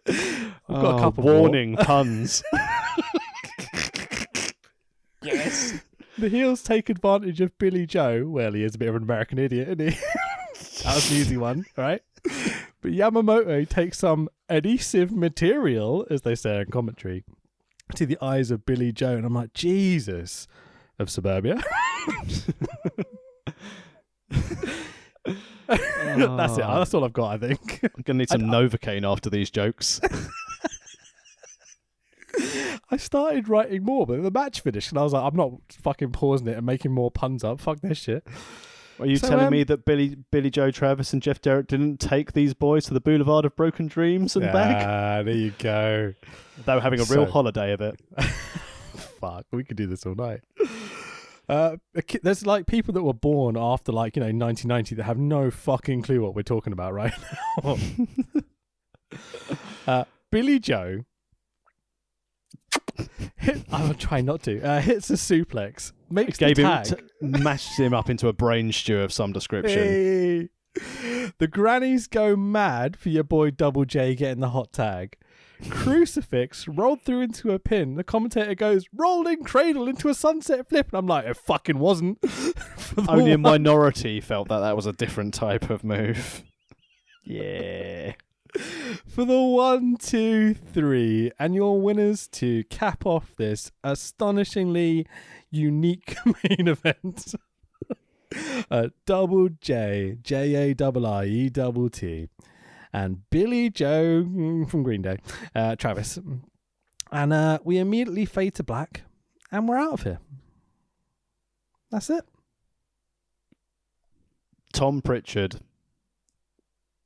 We've got a couple more. Warning puns. Yes. The heels take advantage of Billy Joe. Well, he is a bit of an American idiot, isn't he? That was an easy one, right? But Yamamoto takes some adhesive material, as they say in commentary, to the eyes of Billy Joe. And I'm like, Jesus, of suburbia. That's it. That's all I've got, I think. I'm going to need some Novocaine after these jokes. I started writing more, but the match finished, and I was like, I'm not fucking pausing it and making more puns up. Fuck this shit. Are you telling me that Billy Joe Travis and Jeff Jarrett didn't take these boys to the Boulevard of Broken Dreams and back? Ah, there you go. They were having a real holiday of it. Fuck, we could do this all night. There's like people that were born after 1990 that have no fucking clue what we're talking about right now. Billy Joe I'm trying not to. Hits a suplex, makes the tag, mashes him up into a brain stew of some description. Hey. The grannies go mad for your boy Double J getting the hot tag. Crucifix rolled through into a pin. The commentator goes, rolling cradle into a sunset flip. And I'm like, it fucking wasn't. Only a minority felt that was a different type of move. Yeah. For the 1, 2, 3, and your winners to cap off this astonishingly unique main event. Double J, Jaiiet, and Billy Joe from Green Day, Travis. And we immediately fade to black, and we're out of here. That's it. Tom Pritchard.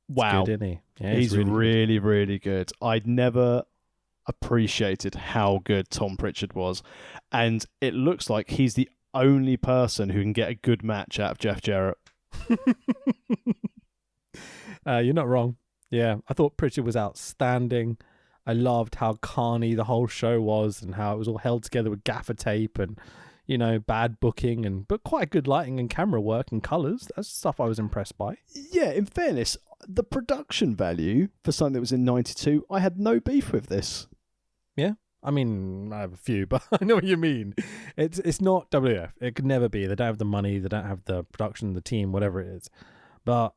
Wow. Good, isn't he? Yeah, he's really, really good. I'd never appreciated how good Tom Pritchard was. And it looks like he's the only person who can get a good match out of Jeff Jarrett. You're not wrong. Yeah, I thought Pritchard was outstanding. I loved how carny the whole show was and how it was all held together with gaffer tape and, bad booking but quite good lighting and camera work and colours. That's stuff I was impressed by. Yeah, in fairness, the production value for something that was in 92, I had no beef with this. Yeah, I mean, I have a few, but I know what you mean. It's not WWF. It could never be. They don't have the money. They don't have the production, the team, whatever it is. But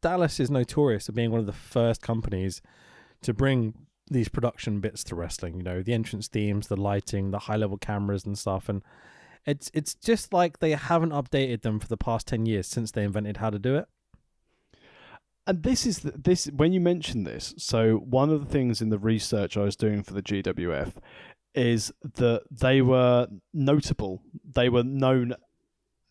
Dallas is notorious for being one of the first companies to bring these production bits to wrestling. The entrance themes, the lighting, the high-level cameras and stuff. And it's just like they haven't updated them for the past 10 years since they invented how to do it. And this is when you mention this. So one of the things in the research I was doing for the GWF is that they were notable. They were known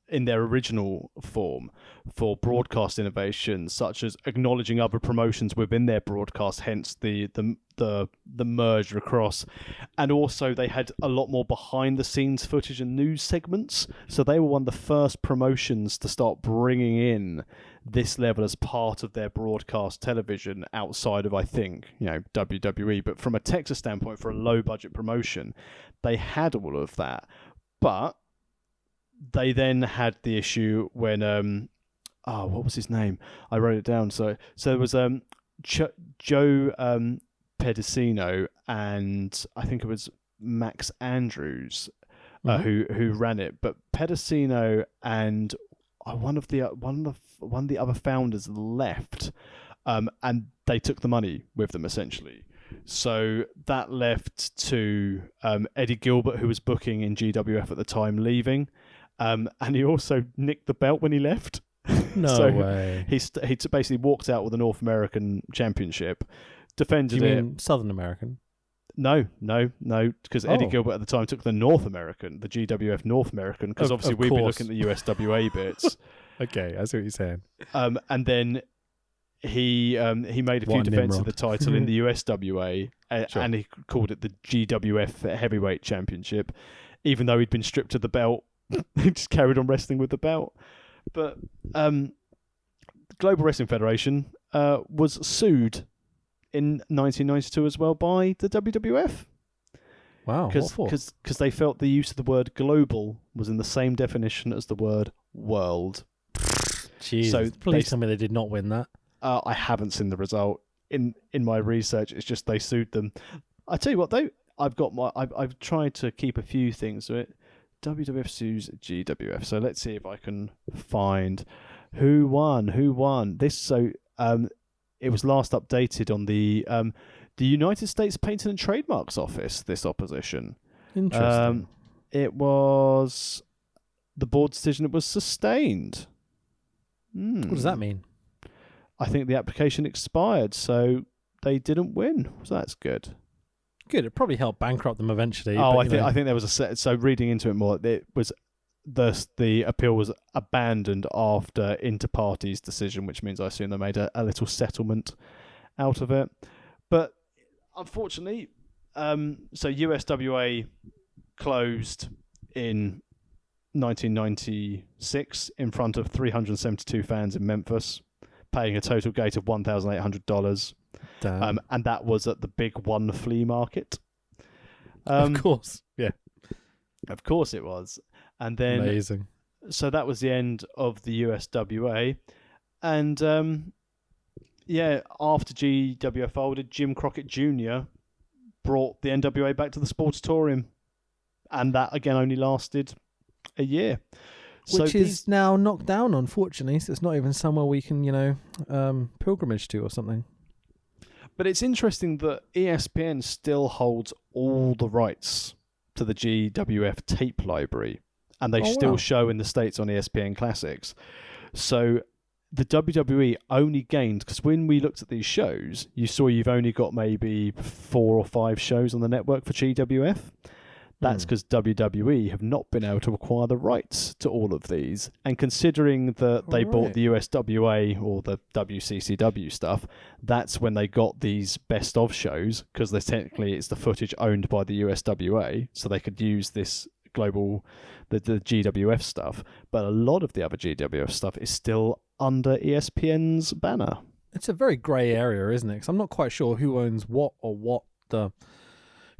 in their original form for broadcast innovations, such as acknowledging other promotions within their broadcast, hence the merge across. And also they had a lot more behind the scenes footage and news segments. So they were one of the first promotions to start bringing in this level as part of their broadcast television outside of, I think, WWE. But from a Texas standpoint, for a low budget promotion, they had all of that. But they then had the issue when what was his name? I wrote it down. So there was Joe Pedicino and I think it was Max Andrews who ran it. But Pedicino and one of the other founders left, and they took the money with them essentially. So that left to Eddie Gilbert, who was booking in GWF at the time, leaving. And he also nicked the belt when he left. No way. He basically walked out with the North American Championship, defended Do you it. mean Southern American? No, because Eddie Gilbert at the time took the North American, the GWF North American, because obviously we've been looking at the USWA bits. Okay, I see what you're saying. And then he made a few defenses of the title in the USWA, and he called it the GWF Heavyweight Championship, even though he'd been stripped of the belt. He just carried on wrestling with the belt. But the Global Wrestling Federation was sued in 1992 as well by the WWF. Wow, what for? Because they felt the use of the word global was in the same definition as the word world. Jeez, so please tell me they did not win that. I haven't seen the result. in my research. It's just they sued them. I tell you what, though, I've tried to keep a few things to it. WWF sues GWF. So let's see if I can find who won. This it was last updated on the United States Patent and Trademarks Office. This opposition. Interesting. It was the board decision. It was sustained. What does that mean? I think the application expired, so they didn't win. So that's good. Good. It probably helped bankrupt them eventually. Oh, but, I think there was a set. So reading into it more, it was the appeal was abandoned after inter-parties decision, which means I assume they made a little settlement out of it. But unfortunately, so USWA closed in 1996 in front of 372 fans in Memphis, paying a total gate of $1,800. Damn. And that was at the Big One flea market. Of course. Yeah. Of course it was. And then, amazing. So that was the end of the USWA. And after GWF folded, Jim Crockett Jr. brought the NWA back to the Sportatorium. And that, again, only lasted a year. Which is now knocked down, unfortunately. So it's not even somewhere we can, pilgrimage to or something. But it's interesting that ESPN still holds all the rights to the GWF tape library. And they still show in the States on ESPN Classics. So the WWE only gained, because when we looked at these shows, you saw you've only got maybe 4 or 5 shows on the network for GWF. That's because WWE have not been able to acquire the rights to all of these. And considering that they bought the USWA or the WCCW stuff, that's when they got these best of shows, because technically it's the footage owned by the USWA, so they could use this global, the GWF stuff. But a lot of the other GWF stuff is still under ESPN's banner. It's a very grey area, isn't it? Because I'm not quite sure who owns what or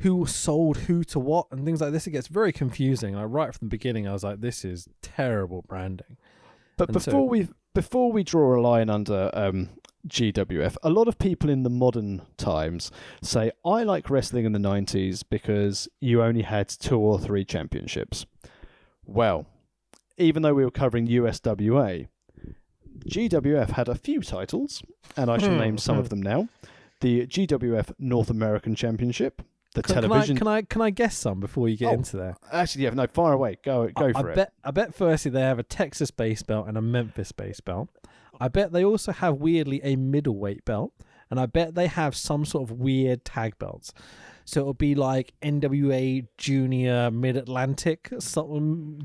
who sold who to what and things like this. It gets very confusing. Right from the beginning, I was like, this is terrible branding. But before we draw a line under GWF, a lot of people in the modern times say, I like wrestling in the 90s because you only had 2 or 3 championships. Well, even though we were covering USWA, GWF had a few titles, and I shall name some of them now. The GWF North American Championship, the television. Can I guess some before you get into there? Actually, yeah, no, fire away. Go for it. I bet firstly they have a Texas-based belt and a Memphis-based belt. I bet they also have, weirdly, a middleweight belt. And I bet they have some sort of weird tag belts. So it'll be like NWA Junior Mid-Atlantic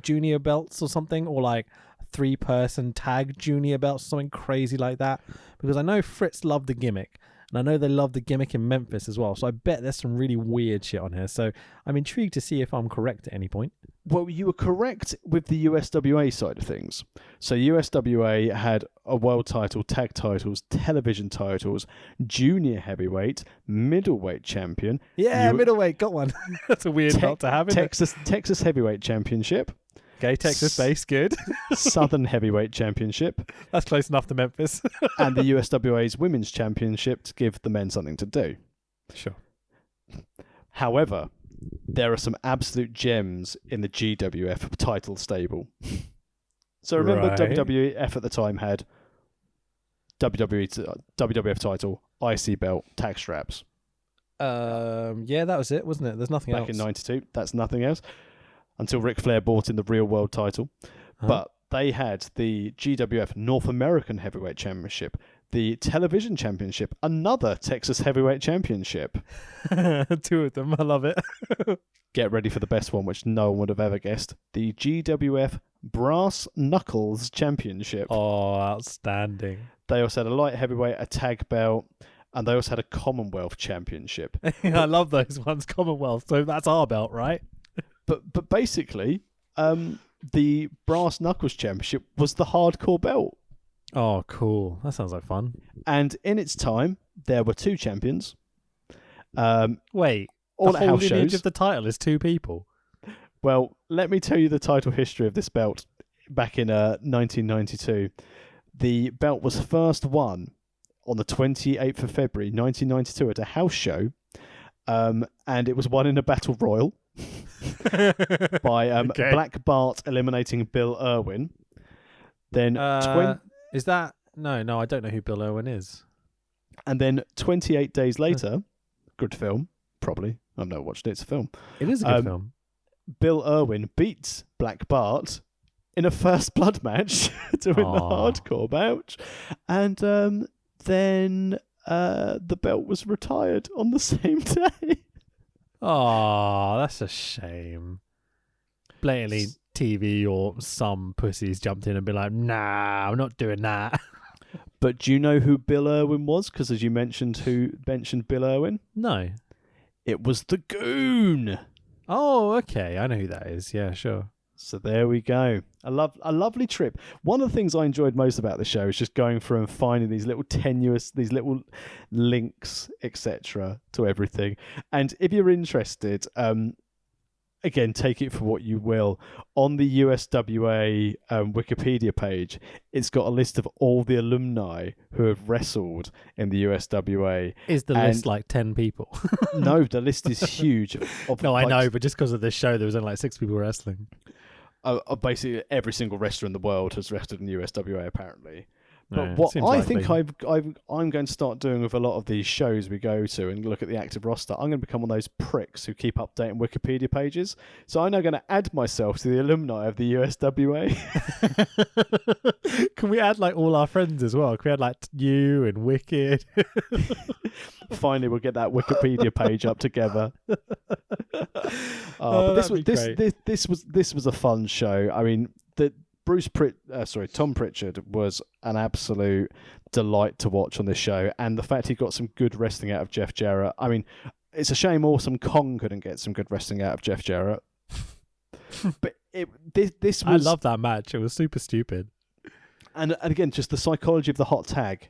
junior belts or something. Or like 3-person tag junior belts or something crazy like that. Because I know Fritz loved the gimmick. And I know they love the gimmick in Memphis as well. So I bet there's some really weird shit on here. So I'm intrigued to see if I'm correct at any point. Well, you were correct with the USWA side of things. So USWA had a world title, tag titles, television titles, junior heavyweight, middleweight champion. Yeah, middleweight, got one. That's a weird belt to have, isn't it? Texas heavyweight championship. Okay, Texas base, good. Southern Heavyweight Championship. That's close enough to Memphis. And the USWA's Women's Championship to give the men something to do. Sure. However, there are some absolute gems in the GWF title stable. So remember, WWF at the time had WWF title, IC belt, tag straps. Yeah, that was it, wasn't it? There's nothing else. Back in 92, that's nothing else. Until Ric Flair bought in the real world title. But they had the GWF North American Heavyweight Championship, the Television Championship, another Texas Heavyweight Championship. 2 of them, I love it. Get ready for the best one, which no one would have ever guessed. The GWF Brass Knuckles Championship. Oh, outstanding. They also had a light heavyweight, a tag belt, and they also had a Commonwealth Championship. I love those ones, Commonwealth. So that's our belt, right? But basically, the Brass Knuckles Championship was the hardcore belt. Oh, cool. That sounds like fun. And in its time, there were 2 champions. Wait, all the at whole house lineage shows. of the title is 2 people? Well, let me tell you the title history of this belt. Back in 1992, the belt was first won on the 28th of February 1992 at a house show, and it was won in a battle royal by Black Bart eliminating Bill Irwin. Then is that no? I don't know who Bill Irwin is. And then 28 days later, good film, probably. I've never watched it. It's a film. It is a good film. Bill Irwin beats Black Bart in a first blood match to win the hardcore match, and then the belt was retired on the same day. Oh, that's a shame. Blatantly TV or some pussies jumped in and been like, nah, I'm not doing that. But do you know who Bill Irwin was? Because as you mentioned, who mentioned Bill Irwin? No. It was the Goon. Oh, okay. I know who that is. Yeah, sure. So there we go. A lovely trip. One of the things I enjoyed most about the show is just going through and finding these little tenuous, these little links, etc. to everything. And if you're interested, again, take it for what you will. On the USWA Wikipedia page, it's got a list of all the alumni who have wrestled in the USWA. Is the list like 10 people? No, the list is huge. I know, but just because of this show, there was only like 6 people wrestling. Basically, every single wrestler in the world has wrestled in the USWA, apparently. But Yeah, what I think I'm going to start doing with a lot of these shows we go to and look at the active roster, I'm going to become one of those pricks who keep updating Wikipedia pages. So I'm now going to add myself to the alumni of the USWA. Can we add like all our friends as well? Can we add like you and Wicked? Finally, we'll get that Wikipedia page up together. But this was a fun show. I mean, Tom Pritchard was an absolute delight to watch on this show, and the fact he got some good wrestling out of Jeff Jarrett. I mean, it's a shame Awesome Kong couldn't get some good wrestling out of Jeff Jarrett. But this was... I love that match. It was super stupid. And again, just the psychology of the hot tag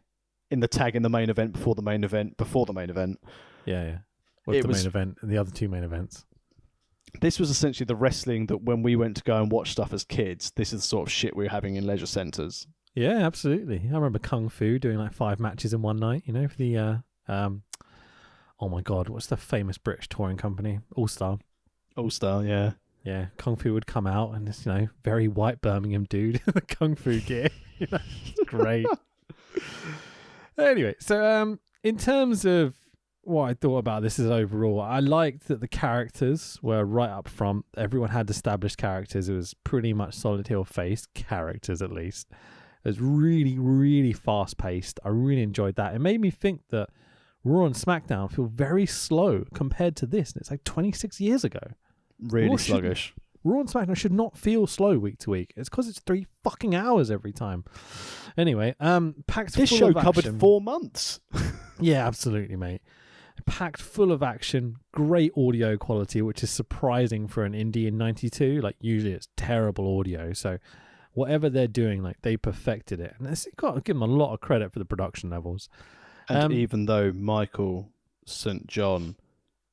in the main event, before the main event, before the main event. Yeah. What's the main event and the other 2 main events? This was essentially the wrestling that when we went to go and watch stuff as kids, this is the sort of shit we were having in leisure centres. Yeah, absolutely. I remember Kung Fu doing like 5 matches in one night, for the, oh my God, what's the famous British touring company? All Star. All Star, yeah. Yeah, Kung Fu would come out and this, very white Birmingham dude in the Kung Fu gear. Great. Anyway, so in terms of what I thought about this is overall, I liked that the characters were right up front. Everyone had established characters. It was pretty much solid heel face characters, at least. It was really, really fast paced. I really enjoyed that. It made me think that Raw and SmackDown feel very slow compared to this. And it's like 26 years ago. Really sluggish. Raw and SmackDown should not feel slow week to week. It's because it's 3 fucking hours every time. Anyway, packed this full show of action. covered 4 months. Yeah, absolutely, mate. Packed full of action, great audio quality, which is surprising for an indie in 92. Like, usually it's terrible audio. So whatever they're doing, like, they perfected it. And it's got to give them a lot of credit for the production levels. And even though Michael St. John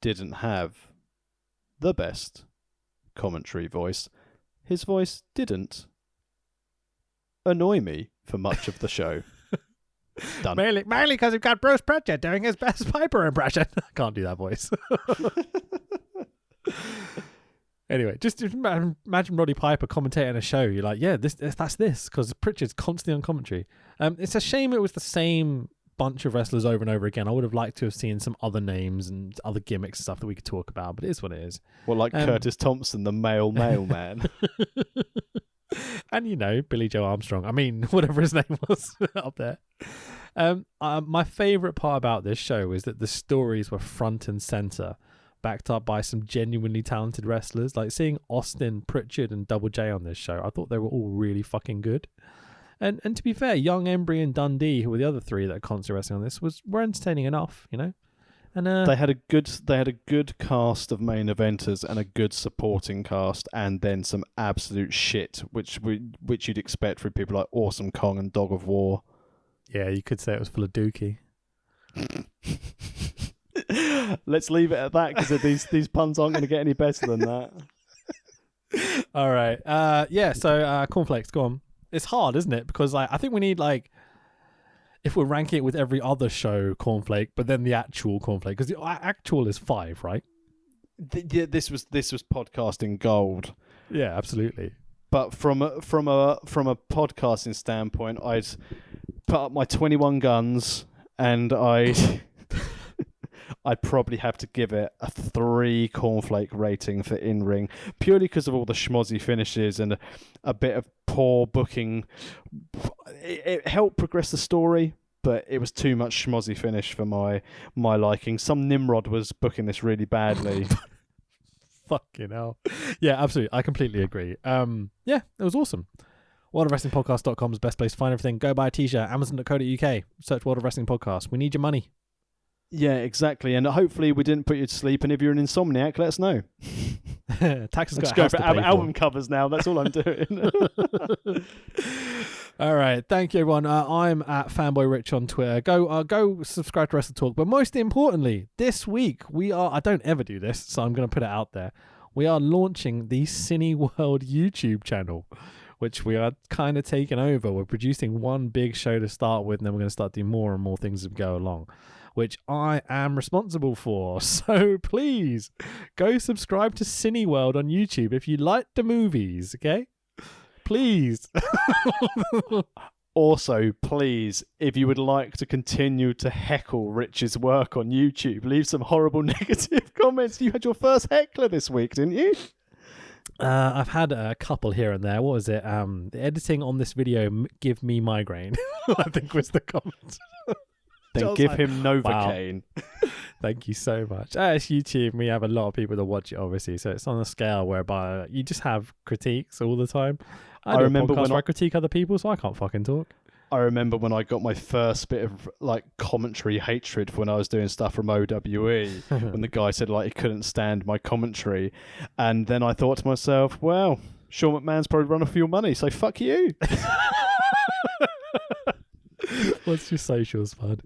didn't have the best commentary voice, his voice didn't annoy me for much of the show. Done. Mainly because we've got Bruce Pritchard doing his best Piper impression. I can't do that voice. Anyway, just imagine Roddy Piper commentating a show. You're like, yeah, that's this, because Pritchard's constantly on commentary. It's a shame it was the same bunch of wrestlers over and over again. I would have liked to have seen some other names and other gimmicks and stuff that we could talk about, but it is what it is. Well, like Curtis Thompson, the mailman. And, Billy Joe Armstrong. I mean, whatever his name was up there. My favourite part about this show is that the stories were front and centre, backed up by some genuinely talented wrestlers. Like seeing Austin, Pritchard and Double J on this show, I thought they were all really fucking good. And to be fair, Young Embry and Dundee, who were the other 3 that are constantly wrestling on this, were entertaining enough, And they had a good cast of main eventers and a good supporting cast, and then some absolute shit, which you'd expect from people like Awesome Kong and Dog of War. Yeah, you could say it was full of dookie. Let's leave it at that, because these puns aren't going to get any better than that. All right. So cornflakes, go on. It's hard, isn't it? Because I think we need if we're ranking it with every other show cornflake, but then the actual cornflake, because the actual is 5, right? This was podcasting gold. Yeah, absolutely. But from a podcasting standpoint, I'd put up my 21 guns, and I'd probably have to give it a 3 cornflake rating for in-ring, purely because of all the schmozzy finishes and a bit of poor booking. It helped progress the story, but it was too much schmozzy finish for my liking. Some Nimrod was booking this really badly. Fucking hell. Yeah, absolutely. I completely agree. Yeah, it was awesome. WorldOfWrestlingPodcast.com is the best place to find everything. Go buy a t-shirt. Amazon.co.uk. Search World of Wrestling Podcast. We need your money. Yeah, exactly. And hopefully we didn't put you to sleep. And if you're an insomniac, let us know. Tax has Let's got go a house for to pay album covers now. That's all I'm doing. All right, thank you, everyone. I'm at Fanboy Rich on Twitter. Go subscribe to Wrestle Talk. But most importantly, this week we are. I don't ever do this, so I'm going to put it out there. We are launching the Cineworld YouTube channel, which we are kind of taking over. We're producing one big show to start with, and then we're going to start doing more and more things as we go along, which I am responsible for. So please go subscribe to Cineworld on YouTube if you like the movies, okay? Please. Also, please, if you would like to continue to heckle Rich's work on YouTube, leave some horrible negative comments. You had your first heckler this week, didn't you? I've had a couple here and there. What was it? The editing on this video give me migraine, I think was the comment. Then give him Novocaine. Wow. Thank you so much. It's YouTube. We have a lot of people that watch it, obviously, so it's on a scale whereby you just have critiques all the time. I remember when I critique other people, so I can't fucking talk. I remember when I got my first bit of like commentary hatred for when I was doing stuff from OWE, when the guy said like he couldn't stand my commentary, and then I thought to myself, well, Sean McMahon's probably run off your money, so fuck you. What's your socials, bud?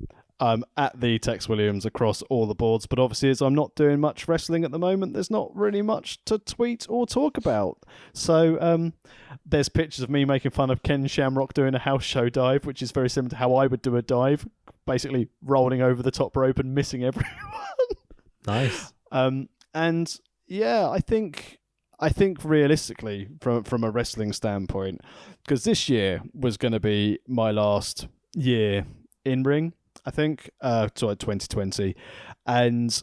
At the Tex Williams across all the boards, but obviously as I'm not doing much wrestling at the moment, there's not really much to tweet or talk about. So there's pictures of me making fun of Ken Shamrock doing a house show dive, which is very similar to how I would do a dive, basically rolling over the top rope and missing everyone. Nice. And yeah, I think realistically from a wrestling standpoint, because this year was going to be my last year in ring, I think, 2020. And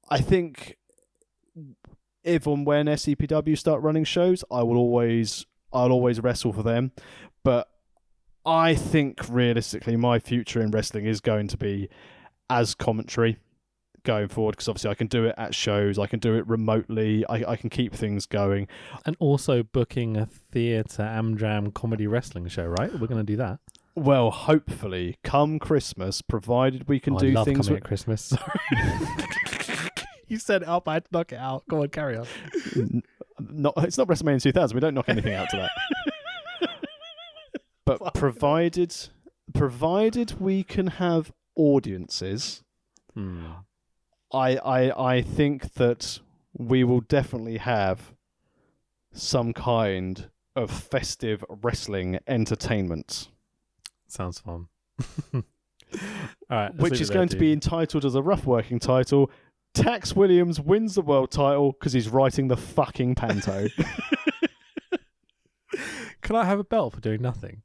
I think if and when SCPW start running shows, I'll always wrestle for them. But I think realistically my future in wrestling is going to be as commentary going forward, because obviously I can do it at shows, I can do it remotely, I can keep things going. And also booking a theatre Amdram comedy wrestling show, right? We're going to do that. Well, hopefully, come Christmas, provided we can do I love things coming at Christmas. Sorry. You said it up, I had to knock it out. Go on, carry on. It's not WrestleMania 2000. We don't knock anything out to that. But provided we can have audiences, I think that we will definitely have some kind of festive wrestling entertainment. Sounds fun. All right, which is going to be entitled as a rough working title, Tax Williams wins the world title because he's writing the fucking panto. Can I have a belt for doing nothing?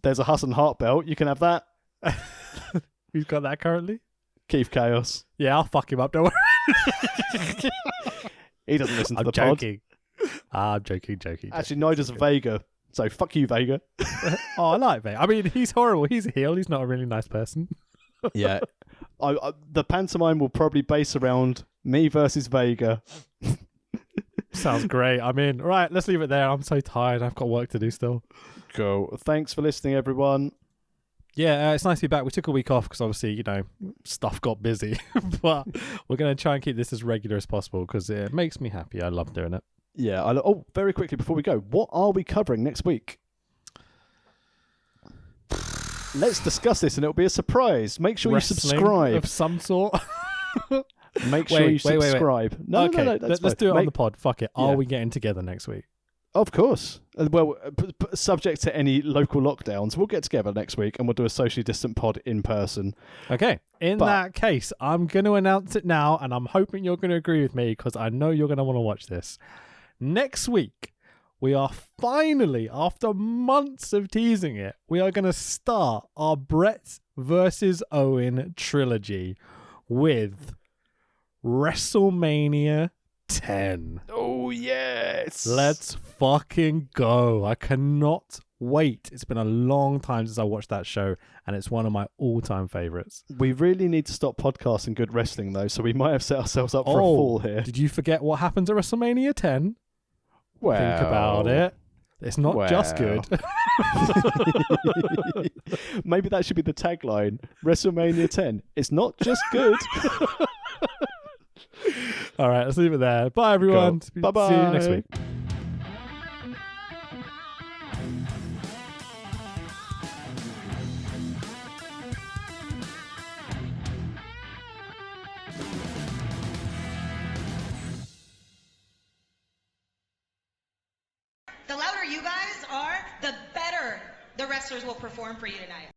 There's a Huss and Hart belt. You can have that. Who's got that currently? Keith Chaos. Yeah, I'll fuck him up, don't worry. He doesn't listen to the joking. pod. I'm joking. Actually, neither does Vega. So fuck you, Vega. Oh, I like Vega. I mean, he's horrible. He's a heel. He's not a really nice person. Yeah. The pantomime will probably base around me versus Vega. Sounds great. I'm in. Right, let's leave it there. I'm so tired. I've got work to do still. Cool. Thanks for listening, everyone. Yeah, it's nice to be back. We took a week off because obviously, stuff got busy. But we're going to try and keep this as regular as possible because it makes me happy. I love doing it. Yeah. Very quickly before we go, what are we covering next week? Let's discuss this and it'll be a surprise. Make sure Wrestling you subscribe. Of some sort. Make sure you subscribe. Wait. No, let's do it on the pod. Fuck it. Are we getting together next week? Of course. Well, subject to any local lockdowns, we'll get together next week and we'll do a socially distant pod in person. Okay. In that case, I'm going to announce it now, and I'm hoping you're going to agree with me because I know you're going to want to watch this. Next week, we are finally, after months of teasing it, we are going to start our Brett versus Owen trilogy with WrestleMania 10. Oh, yes. Let's fucking go. I cannot wait. It's been a long time since I watched that show, and it's one of my all-time favorites. We really need to stop podcasting good wrestling, though, so we might have set ourselves up for a fall here. Did you forget what happens at WrestleMania 10? Well, think about it. It's not just good. Maybe that should be the tagline. WrestleMania 10. It's not just good. All right, let's leave it there. Bye, everyone. Cool. Bye-bye. See you next week. The louder you guys are, the better the wrestlers will perform for you tonight.